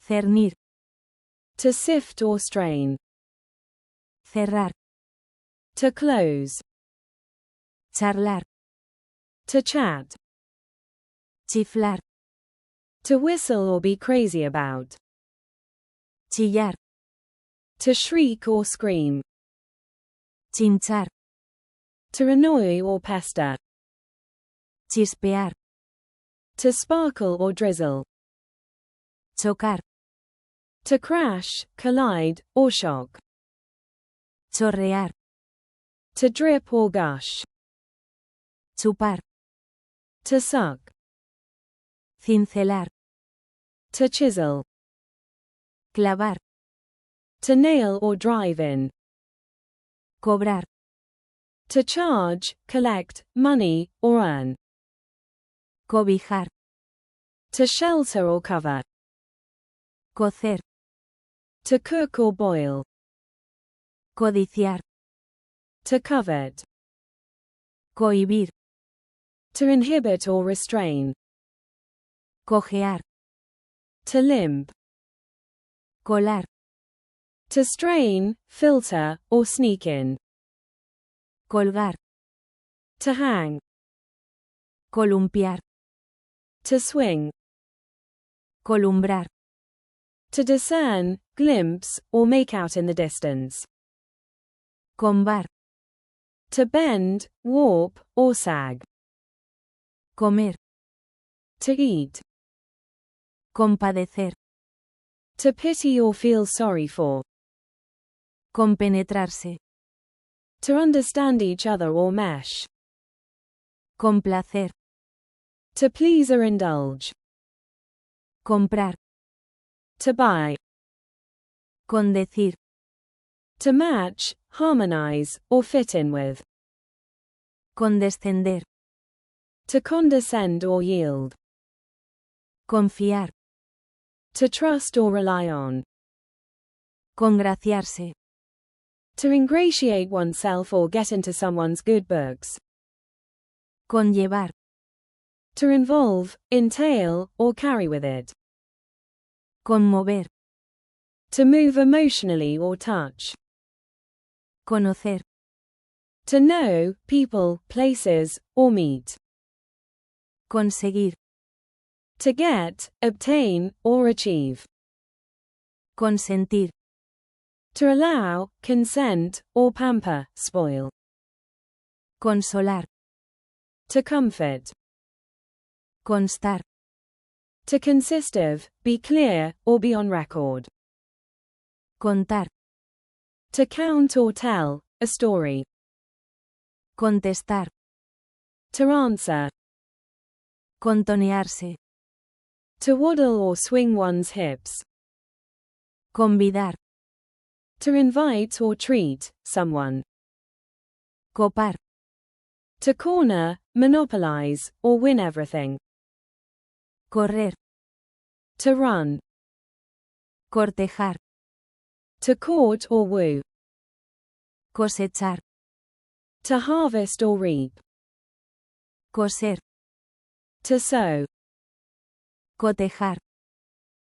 Cernir. To sift or strain. Cerrar. To close. Charlar. To chat. Chiflar. To whistle or be crazy about. Chillar. To shriek or scream. Chinchar. To annoy or pester. Chispear. To sparkle or drizzle. Chocar. To crash, collide, or shock. Chorrear. To drip or gush. Chupar. To suck. Cincelar. To chisel. Clavar. To nail or drive in. Cobrar. To charge, collect, money, or earn. Cobijar. To shelter or cover. Cocer. To cook or boil. Codiciar. To covet. Cohibir. To inhibit or restrain. Cojear. To limp. Colar. To strain, filter, or sneak in. Colgar. To hang. Columpiar. To swing. Columbrar. To discern, glimpse, or make out in the distance. Combar. To bend, warp, or sag. Comer. To eat. Compadecer. To pity or feel sorry for. Compenetrarse. To understand each other or mesh. Complacer. To please or indulge. Comprar. To buy. Condecir. To match, harmonize, or fit in with. Condescender. To condescend or yield. Confiar. To trust or rely on. Congraciarse. To ingratiate oneself or get into someone's good books. Conllevar. To involve, entail, or carry with it. Conmover. To move emotionally or touch. Conocer. To know, people, places, or meet. Conseguir. To get, obtain, or achieve. Consentir. To allow, consent, or pamper, spoil. Consolar. To comfort. Constar. To consist of, be clear, or be on record. Contar. To count or tell, a story. Contestar. To answer. Contonearse. To waddle or swing one's hips. Convidar. To invite or treat someone. Copar. To corner, monopolize, or win everything. Correr. To run. Cortejar. To court or woo. Cosechar. To harvest or reap. Coser. To sow. Cotejar.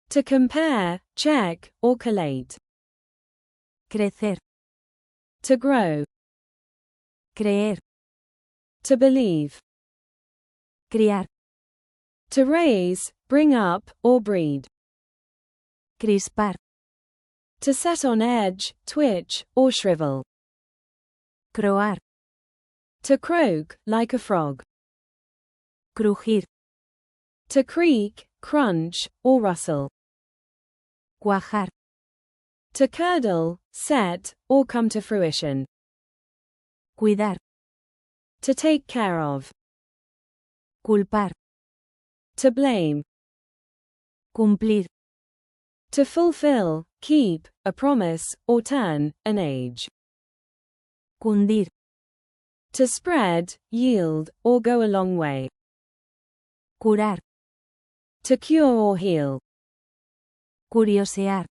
To compare, check, or collate. Crecer. To grow. Creer. To believe. Criar. To raise, bring up, or breed. Crispar. To set on edge, twitch, or shrivel. Croar. To croak, like a frog. Crujir. To creak, crunch, or rustle. Cuajar. To curdle, set, or come to fruition. Cuidar. To take care of. Culpar. To blame. Cumplir. To fulfill, keep, a promise, or turn, an age. Cundir. To spread, yield, or go a long way. Curar. To cure or heal. Curiosear.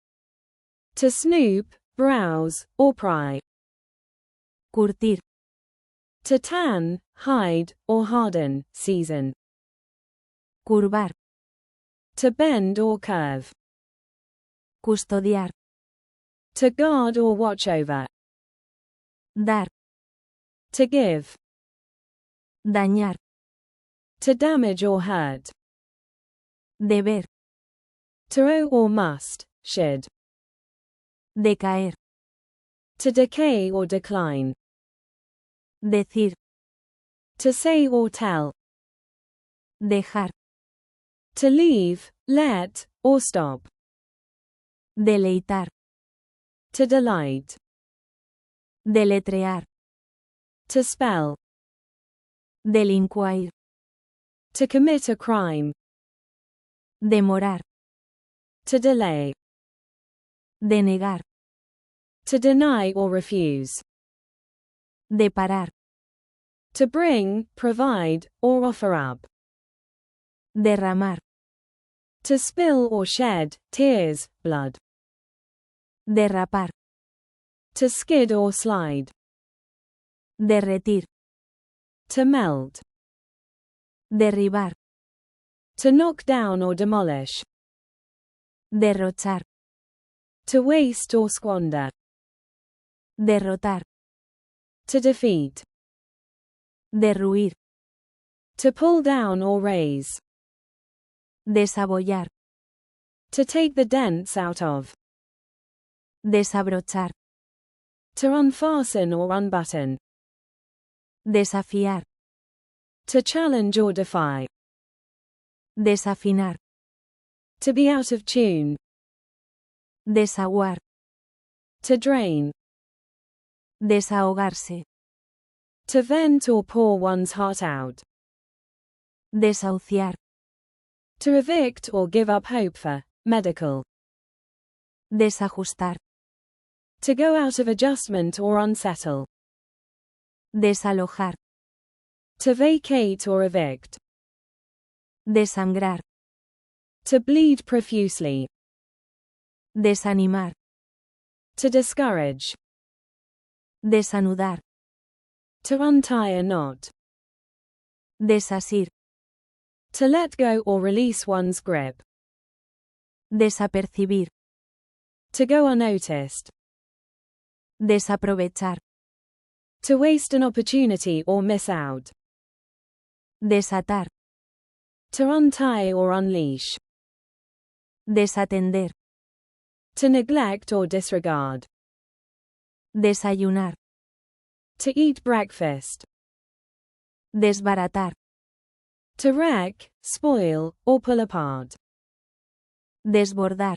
To snoop, browse, or pry. Curtir. To tan, hide, or harden, season. Curvar. To bend or curve. Custodiar. To guard or watch over. Dar. To give. Dañar. To damage or hurt. Deber. To owe or must, should. Decaer. To decay or decline. Decir. To say or tell. Dejar. To leave, let, or stop. Deleitar. To delight. Deletrear. To spell. Delinquir. To commit a crime. Demorar. To delay. Denegar. To deny or refuse. Deparar. To bring, provide, or offer up. Derramar. To spill or shed, tears, blood. Derrapar. To skid or slide. Derretir. To melt. Derribar. To knock down or demolish. Derrochar. To waste or squander. Derrotar. To defeat. Derruir. To pull down or raise. Desabollar. To take the dents out of. Desabrochar. To unfasten or unbutton. Desafiar. To challenge or defy. Desafinar. To be out of tune. Desaguar. To drain. Desahogarse. To vent or pour one's heart out. Desahuciar. To evict or give up hope for. Medical. Desajustar. To go out of adjustment or unsettle. Desalojar. To vacate or evict. Desangrar. To bleed profusely. Desanimar. To discourage. Desanudar. To untie a knot. Desasir. To let go or release one's grip. Desapercibir. To go unnoticed. Desaprovechar. To waste an opportunity or miss out. Desatar. To untie or unleash. Desatender. To neglect or disregard. Desayunar. To eat breakfast. Desbaratar. To wreck, spoil, or pull apart. Desbordar.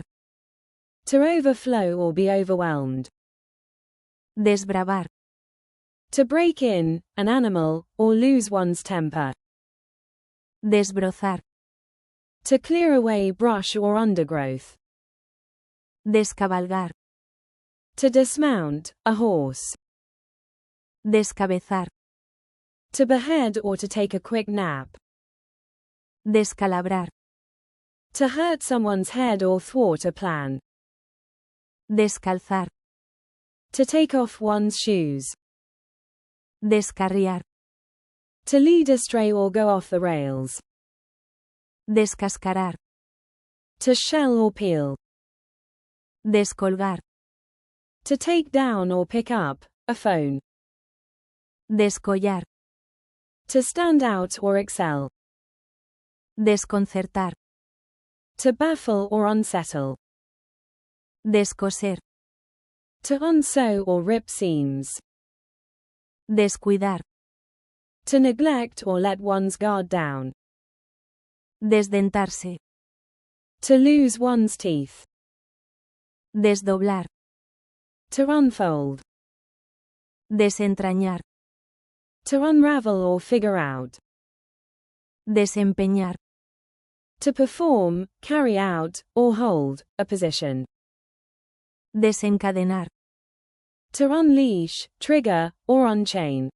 To overflow or be overwhelmed. Desbravar. To break in, an animal, or lose one's temper. Desbrozar. To clear away brush or undergrowth. Descabalgar. To dismount, a horse. Descabezar. To behead or to take a quick nap. Descalabrar. To hurt someone's head or thwart a plan. Descalzar. To take off one's shoes. Descarriar. To lead astray or go off the rails. Descascarar. To shell or peel. Descolgar. To take down or pick up, a phone. Descollar. To stand out or excel. Desconcertar. To baffle or unsettle. Descoser. To unsew or rip seams. Descuidar. To neglect or let one's guard down. Desdentarse. To lose one's teeth. Desdoblar. To unfold. Desentrañar. To unravel or figure out. Desempeñar. To perform, carry out, or hold, a position. Desencadenar. To unleash, trigger, or unchain.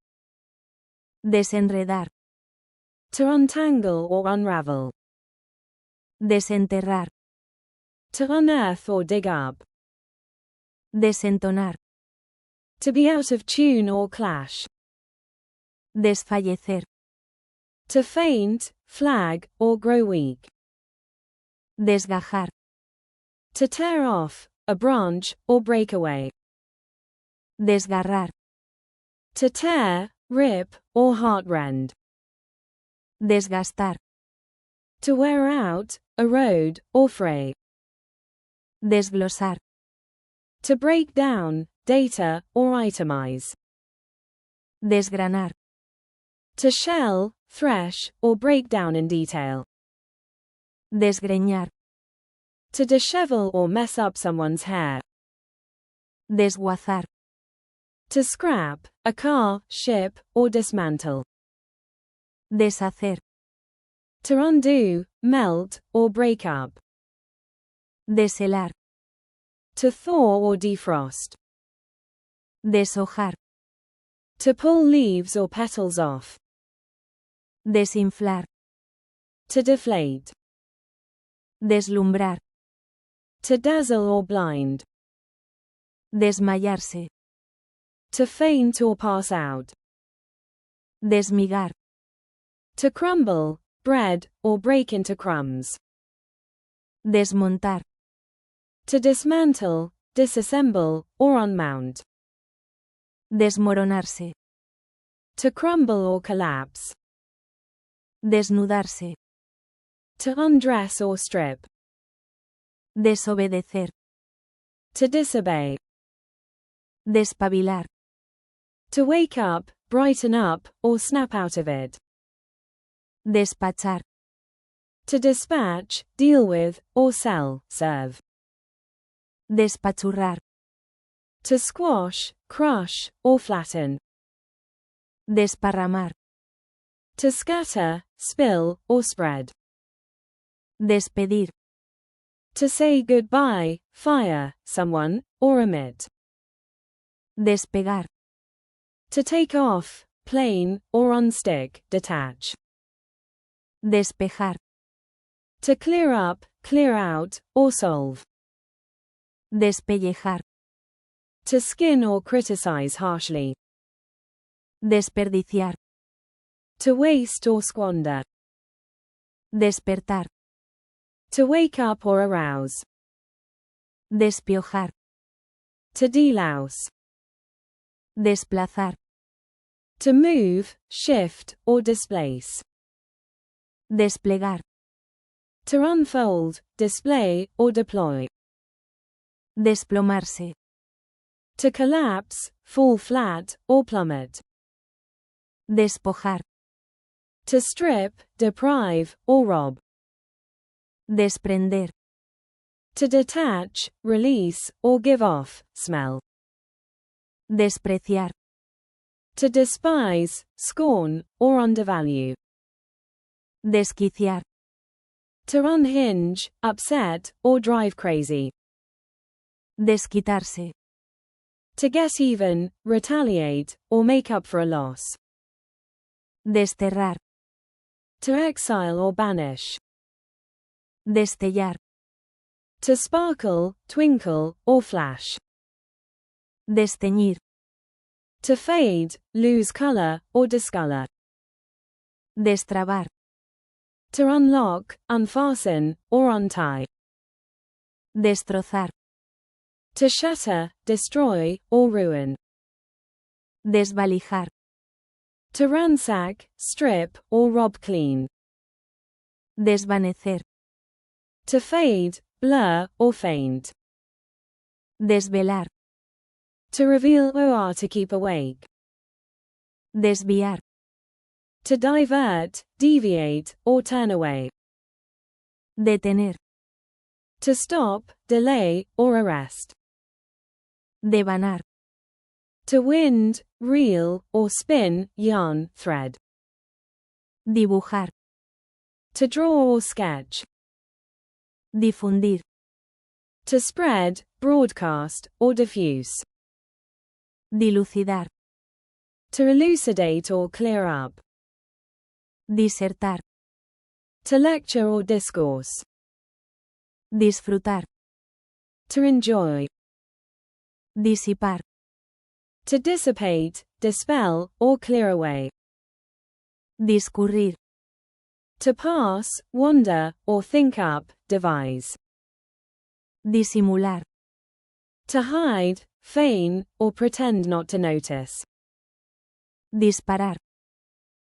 Desenredar. To untangle or unravel. Desenterrar. To unearth or dig up. Desentonar. To be out of tune or clash. Desfallecer. To faint, flag, or grow weak. Desgajar. To tear off, a branch, or break away. Desgarrar. To tear, rip, or heart-rend. Desgastar. To wear out, erode, or fray. Desglosar. To break down, data, or itemize. Desgranar. To shell, thresh, or break down in detail. Desgreñar. To dishevel or mess up someone's hair. Desguazar. To scrap, a car, ship, or dismantle. Deshacer. To undo, melt, or break up. Deshelar. To thaw or defrost. Deshojar. To pull leaves or petals off. Desinflar. To deflate. Deslumbrar. To dazzle or blind. Desmayarse. To faint or pass out. Desmigar. To crumble, bread, or break into crumbs. Desmontar. To dismantle, disassemble, or unmount. Desmoronarse. To crumble or collapse. Desnudarse. To undress or strip. Desobedecer. To disobey. Despabilar. To wake up, brighten up, or snap out of it. Despachar. To dispatch, deal with, or sell, serve. Despachurrar. To squash, crush, or flatten. Desparramar. To scatter, spill, or spread. Despedir. To say goodbye, fire someone, or omit. Despegar. To take off, plane, or unstick, detach. Despejar. To clear up, clear out, or solve. Despellejar. To skin or criticize harshly. Desperdiciar. To waste or squander. Despertar. To wake up or arouse. Despiojar. To delouse. Desplazar. To move, shift, or displace. Desplegar. To unfold, display, or deploy. Desplomarse. To collapse, fall flat, or plummet. Despojar. To strip, deprive, or rob. Desprender. To detach, release, or give off, smell. Despreciar. To despise, scorn, or undervalue. Desquiciar. To unhinge, upset, or drive crazy. Desquitarse. To get even, retaliate, or make up for a loss. Desterrar. To exile or banish. Destellar. To sparkle, twinkle, or flash. Desteñir. To fade, lose color, or discolor. Destrabar. To unlock, unfasten, or untie. Destrozar. To shatter, destroy, or ruin. Desvalijar. To ransack, strip, or rob clean. Desvanecer. To fade, blur, or faint. Desvelar. To reveal or to keep awake. Desviar. To divert, deviate, or turn away. Detener. To stop, delay, or arrest. Devanar. To wind, reel, or spin, yarn, thread. Dibujar. To draw or sketch. Difundir. To spread, broadcast, or diffuse. Dilucidar. To elucidate or clear up. Disertar. To lecture or discourse. Disfrutar. To enjoy. Disipar. To dissipate, dispel, or clear away. Discurrir. To pass, wander, or think up, devise. Disimular. To hide, feign, or pretend not to notice. Disparar.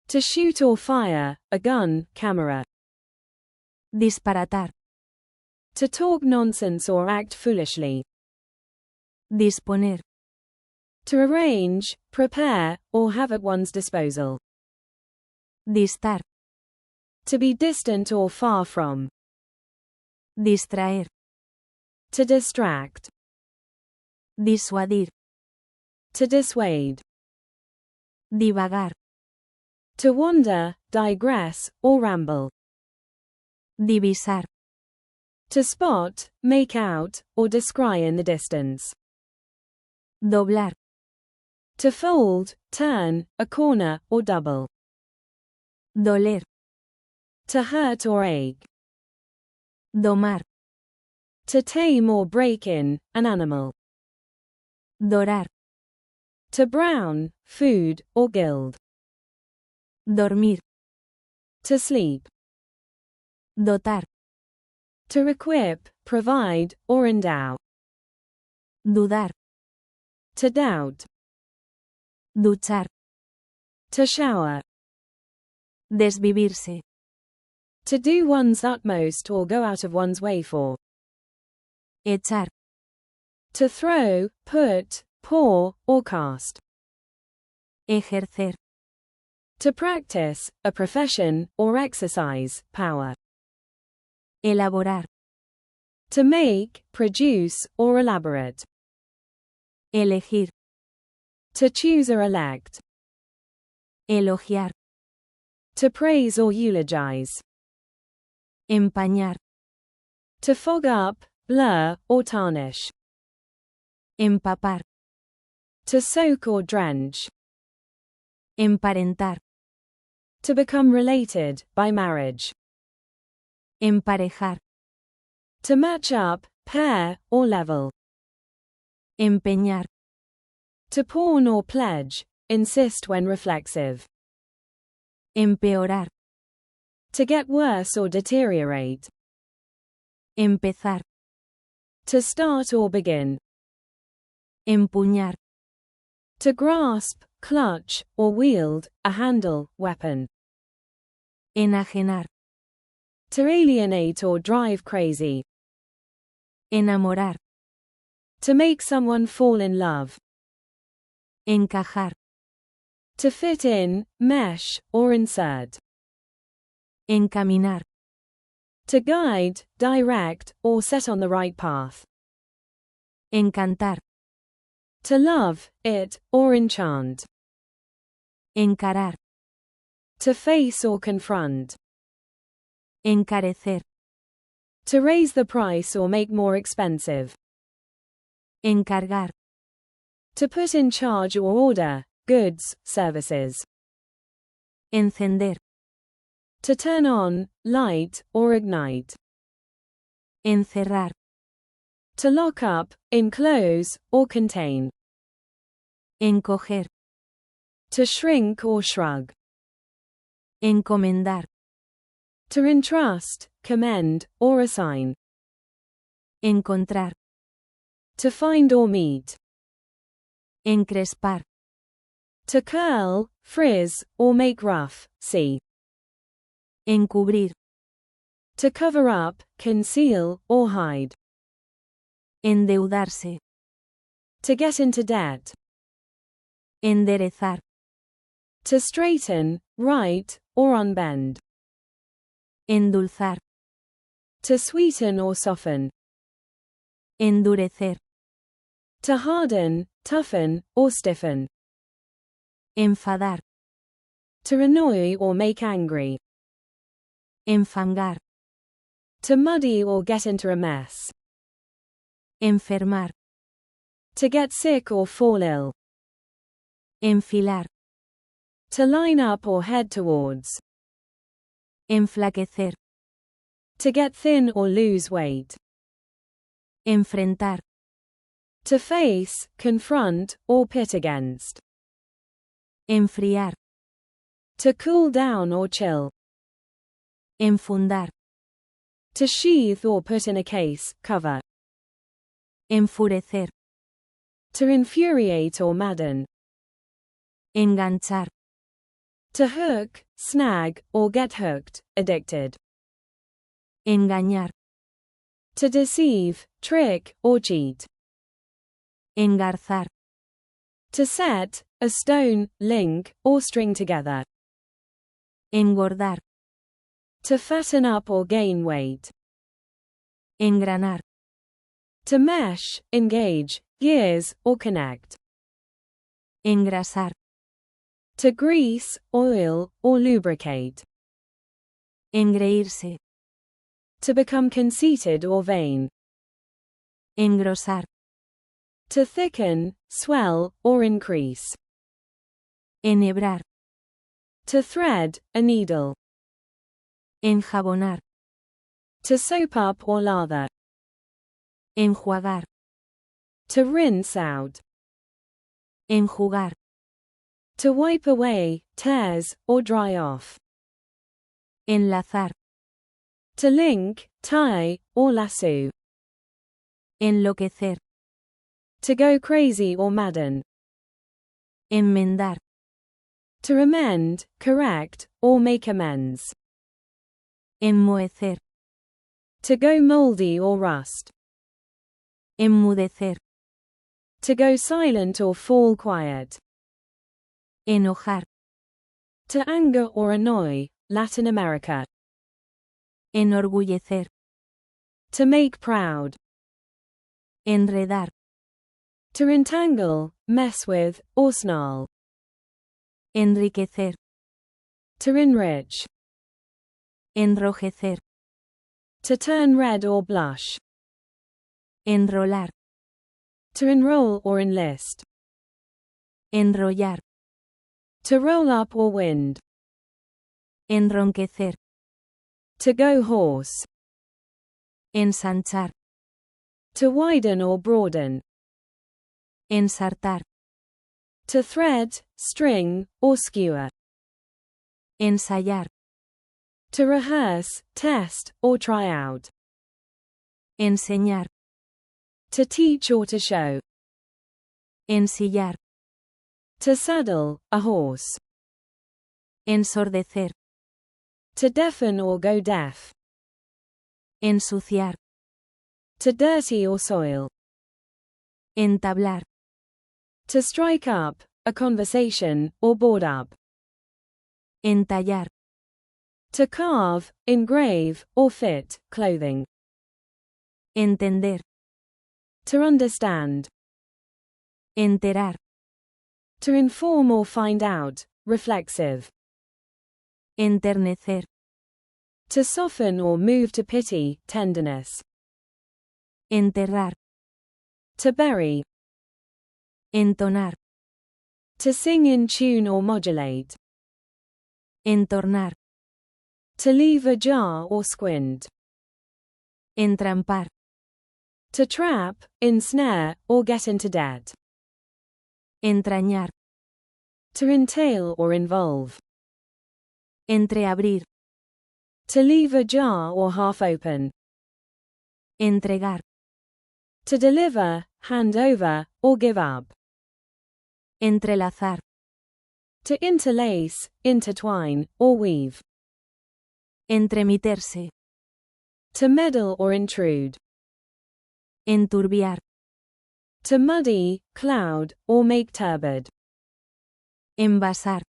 To shoot or fire, a gun, camera. Disparatar. To talk nonsense or act foolishly. Disponer. To arrange, prepare, or have at one's disposal. Distar. To be distant or far from. Distraer. To distract. Disuadir. To dissuade. Divagar. To wander, digress, or ramble. Divisar. To spot, make out, or descry in the distance. Doblar. To fold, turn, a corner, or double. Doler. To hurt or ache. Domar. To tame or break in, an animal. Dorar. To brown, food, or gild. Dormir. To sleep. Dotar. To equip, provide, or endow. Dudar. To doubt. Duchar. To shower. Desvivirse. To do one's utmost or go out of one's way for. Echar. To throw, put, pour, or cast. Ejercer. To practice, a profession, or exercise, power. Elaborar. To make, produce, or elaborate. Elegir. To choose or elect. Elogiar. To praise or eulogize. Empañar. To fog up, blur, or tarnish. Empapar. To soak or drench. Emparentar. To become related, by marriage. Emparejar. To match up, pair, or level. Empeñar. To pawn or pledge, insist when reflexive. Empeorar. To get worse or deteriorate. Empezar. To start or begin. Empuñar. To grasp, clutch, or wield, a handle, weapon. Enajenar. To alienate or drive crazy. Enamorar. To make someone fall in love. Encajar. To fit in, mesh, or insert. Encaminar. To guide, direct, or set on the right path. Encantar. To love, it, or enchant. Encarar. To face or confront. Encarecer. To raise the price or make more expensive. Encargar. To put in charge or order, goods, services. Encender. To turn on, light, or ignite. Encerrar. To lock up, enclose, or contain. Encoger. To shrink or shrug. Encomendar. To entrust, commend, or assign. Encontrar. To find or meet. Encrespar. To curl, frizz, or make rough, see. Encubrir. To cover up, conceal, or hide. Endeudarse. To get into debt. Enderezar. To straighten, right, or unbend. Endulzar. To sweeten or soften. Endurecer. To harden, toughen, or stiffen. Enfadar. To annoy or make angry. Enfangar. To muddy or get into a mess. Enfermar. To get sick or fall ill. Enfilar. To line up or head towards. Enflaquecer. To get thin or lose weight. Enfrentar. To face, confront, or pit against. Enfriar. To cool down or chill. Enfundar. To sheath or put in a case, cover. Enfurecer. To infuriate or madden. Enganchar. To hook, snag, or get hooked, addicted. Engañar. To deceive, trick, or cheat. Engarzar. To set, a stone, link, or string together. Engordar. To fatten up or gain weight. Engranar. To mesh, engage, gears, or connect. Engrasar. To grease, oil, or lubricate. Engreírse. To become conceited or vain. Engrosar. To thicken, swell, or increase. Enhebrar. To thread, a needle. Enjabonar. To soap up or lather. Enjuagar. To rinse out. Enjugar. To wipe away, tears, or dry off. Enlazar. To link, tie, or lasso. Enloquecer. To go crazy or madden. Enmendar. To amend, correct, or make amends. Enmohecer. To go moldy or rust. Enmudecer. To go silent or fall quiet. Enojar. To anger or annoy, Latin America. Enorgullecer. To make proud. Enredar. To entangle, mess with, or snarl. Enriquecer. To enrich. Enrojecer. To turn red or blush. Enrolar. To enroll or enlist. Enrollar. To roll up or wind. Enronquecer. To go hoarse. Ensanchar. To widen or broaden. Ensartar. To thread, string, or skewer. Ensayar. To rehearse, test, or try out. Enseñar. To teach or to show. Ensillar. To saddle, a horse. Ensordecer. To deafen or go deaf. Ensuciar. To dirty or soil. Entablar. To strike up, a conversation, or board up. Entallar. To carve, engrave, or fit, clothing. Entender. To understand. Enterar. To inform or find out, reflexive. Enternecer. To soften or move to pity, tenderness. Enterrar. To bury. Entonar. To sing in tune or modulate. Entornar. To leave ajar or squint. Entrampar. To trap, ensnare, or get into debt. Entrañar. To entail or involve. Entreabrir. To leave ajar or half open. Entregar. To deliver, hand over, or give up. Entrelazar. To interlace, intertwine, or weave. Entremeterse. To meddle or intrude. Enturbiar. To muddy, cloud, or make turbid. Envasar.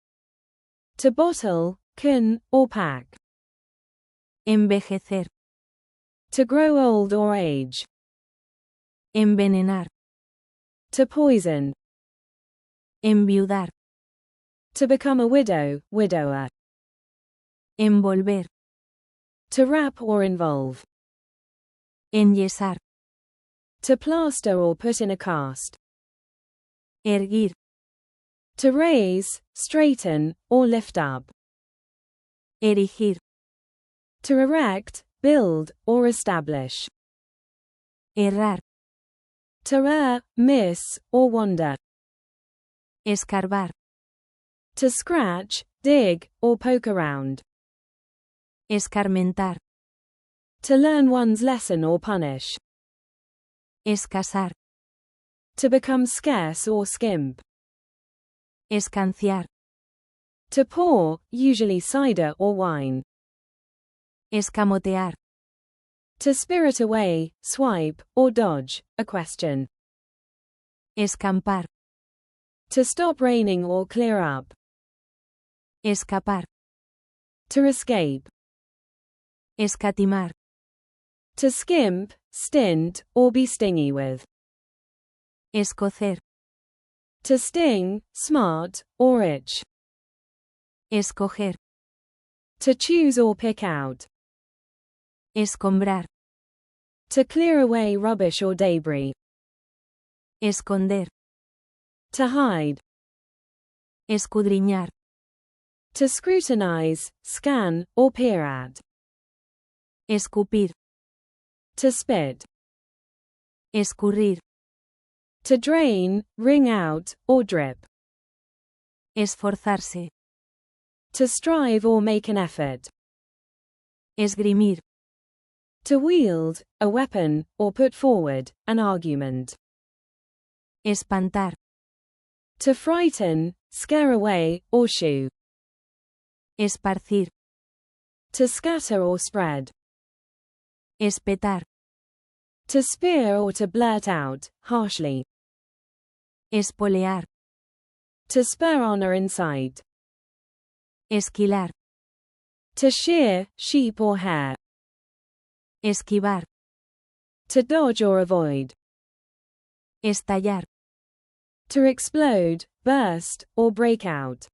To bottle, can, or pack. Envejecer. To grow old or age. Envenenar. To poison. Enviudar. To become a widow, widower. Envolver. To wrap or involve. Enyesar. To plaster or put in a cast. Erguir. To raise, straighten, or lift up. Erigir. To erect, build, or establish. Errar. To err, miss, or wander. Escarbar. To scratch, dig, or poke around. Escarmentar. To learn one's lesson or punish. Escasar. To become scarce or skimp. Escanciar. To pour, usually cider or wine. Escamotear. To spirit away, swipe, or dodge, a question. Escampar. To stop raining or clear up. Escapar. To escape. Escatimar. To skimp, stint, or be stingy with. Escocer. To sting, smart, or itch. Escoger. To choose or pick out. Escombrar. To clear away rubbish or debris. Esconder. To hide. Escudriñar. To scrutinize, scan, or peer at. Escupir. To spit. Escurrir. To drain, wring out, or drip. Esforzarse. To strive or make an effort. Esgrimir. To wield, a weapon, or put forward, an argument. Espantar. To frighten, scare away, or shoo. Esparcir. To scatter or spread. Espetar. To spear or to blurt out, harshly. Espolear. To spur on or incite. Esquilar. To shear, sheep or hare. Esquivar. To dodge or avoid. Estallar. To explode, burst, or break out.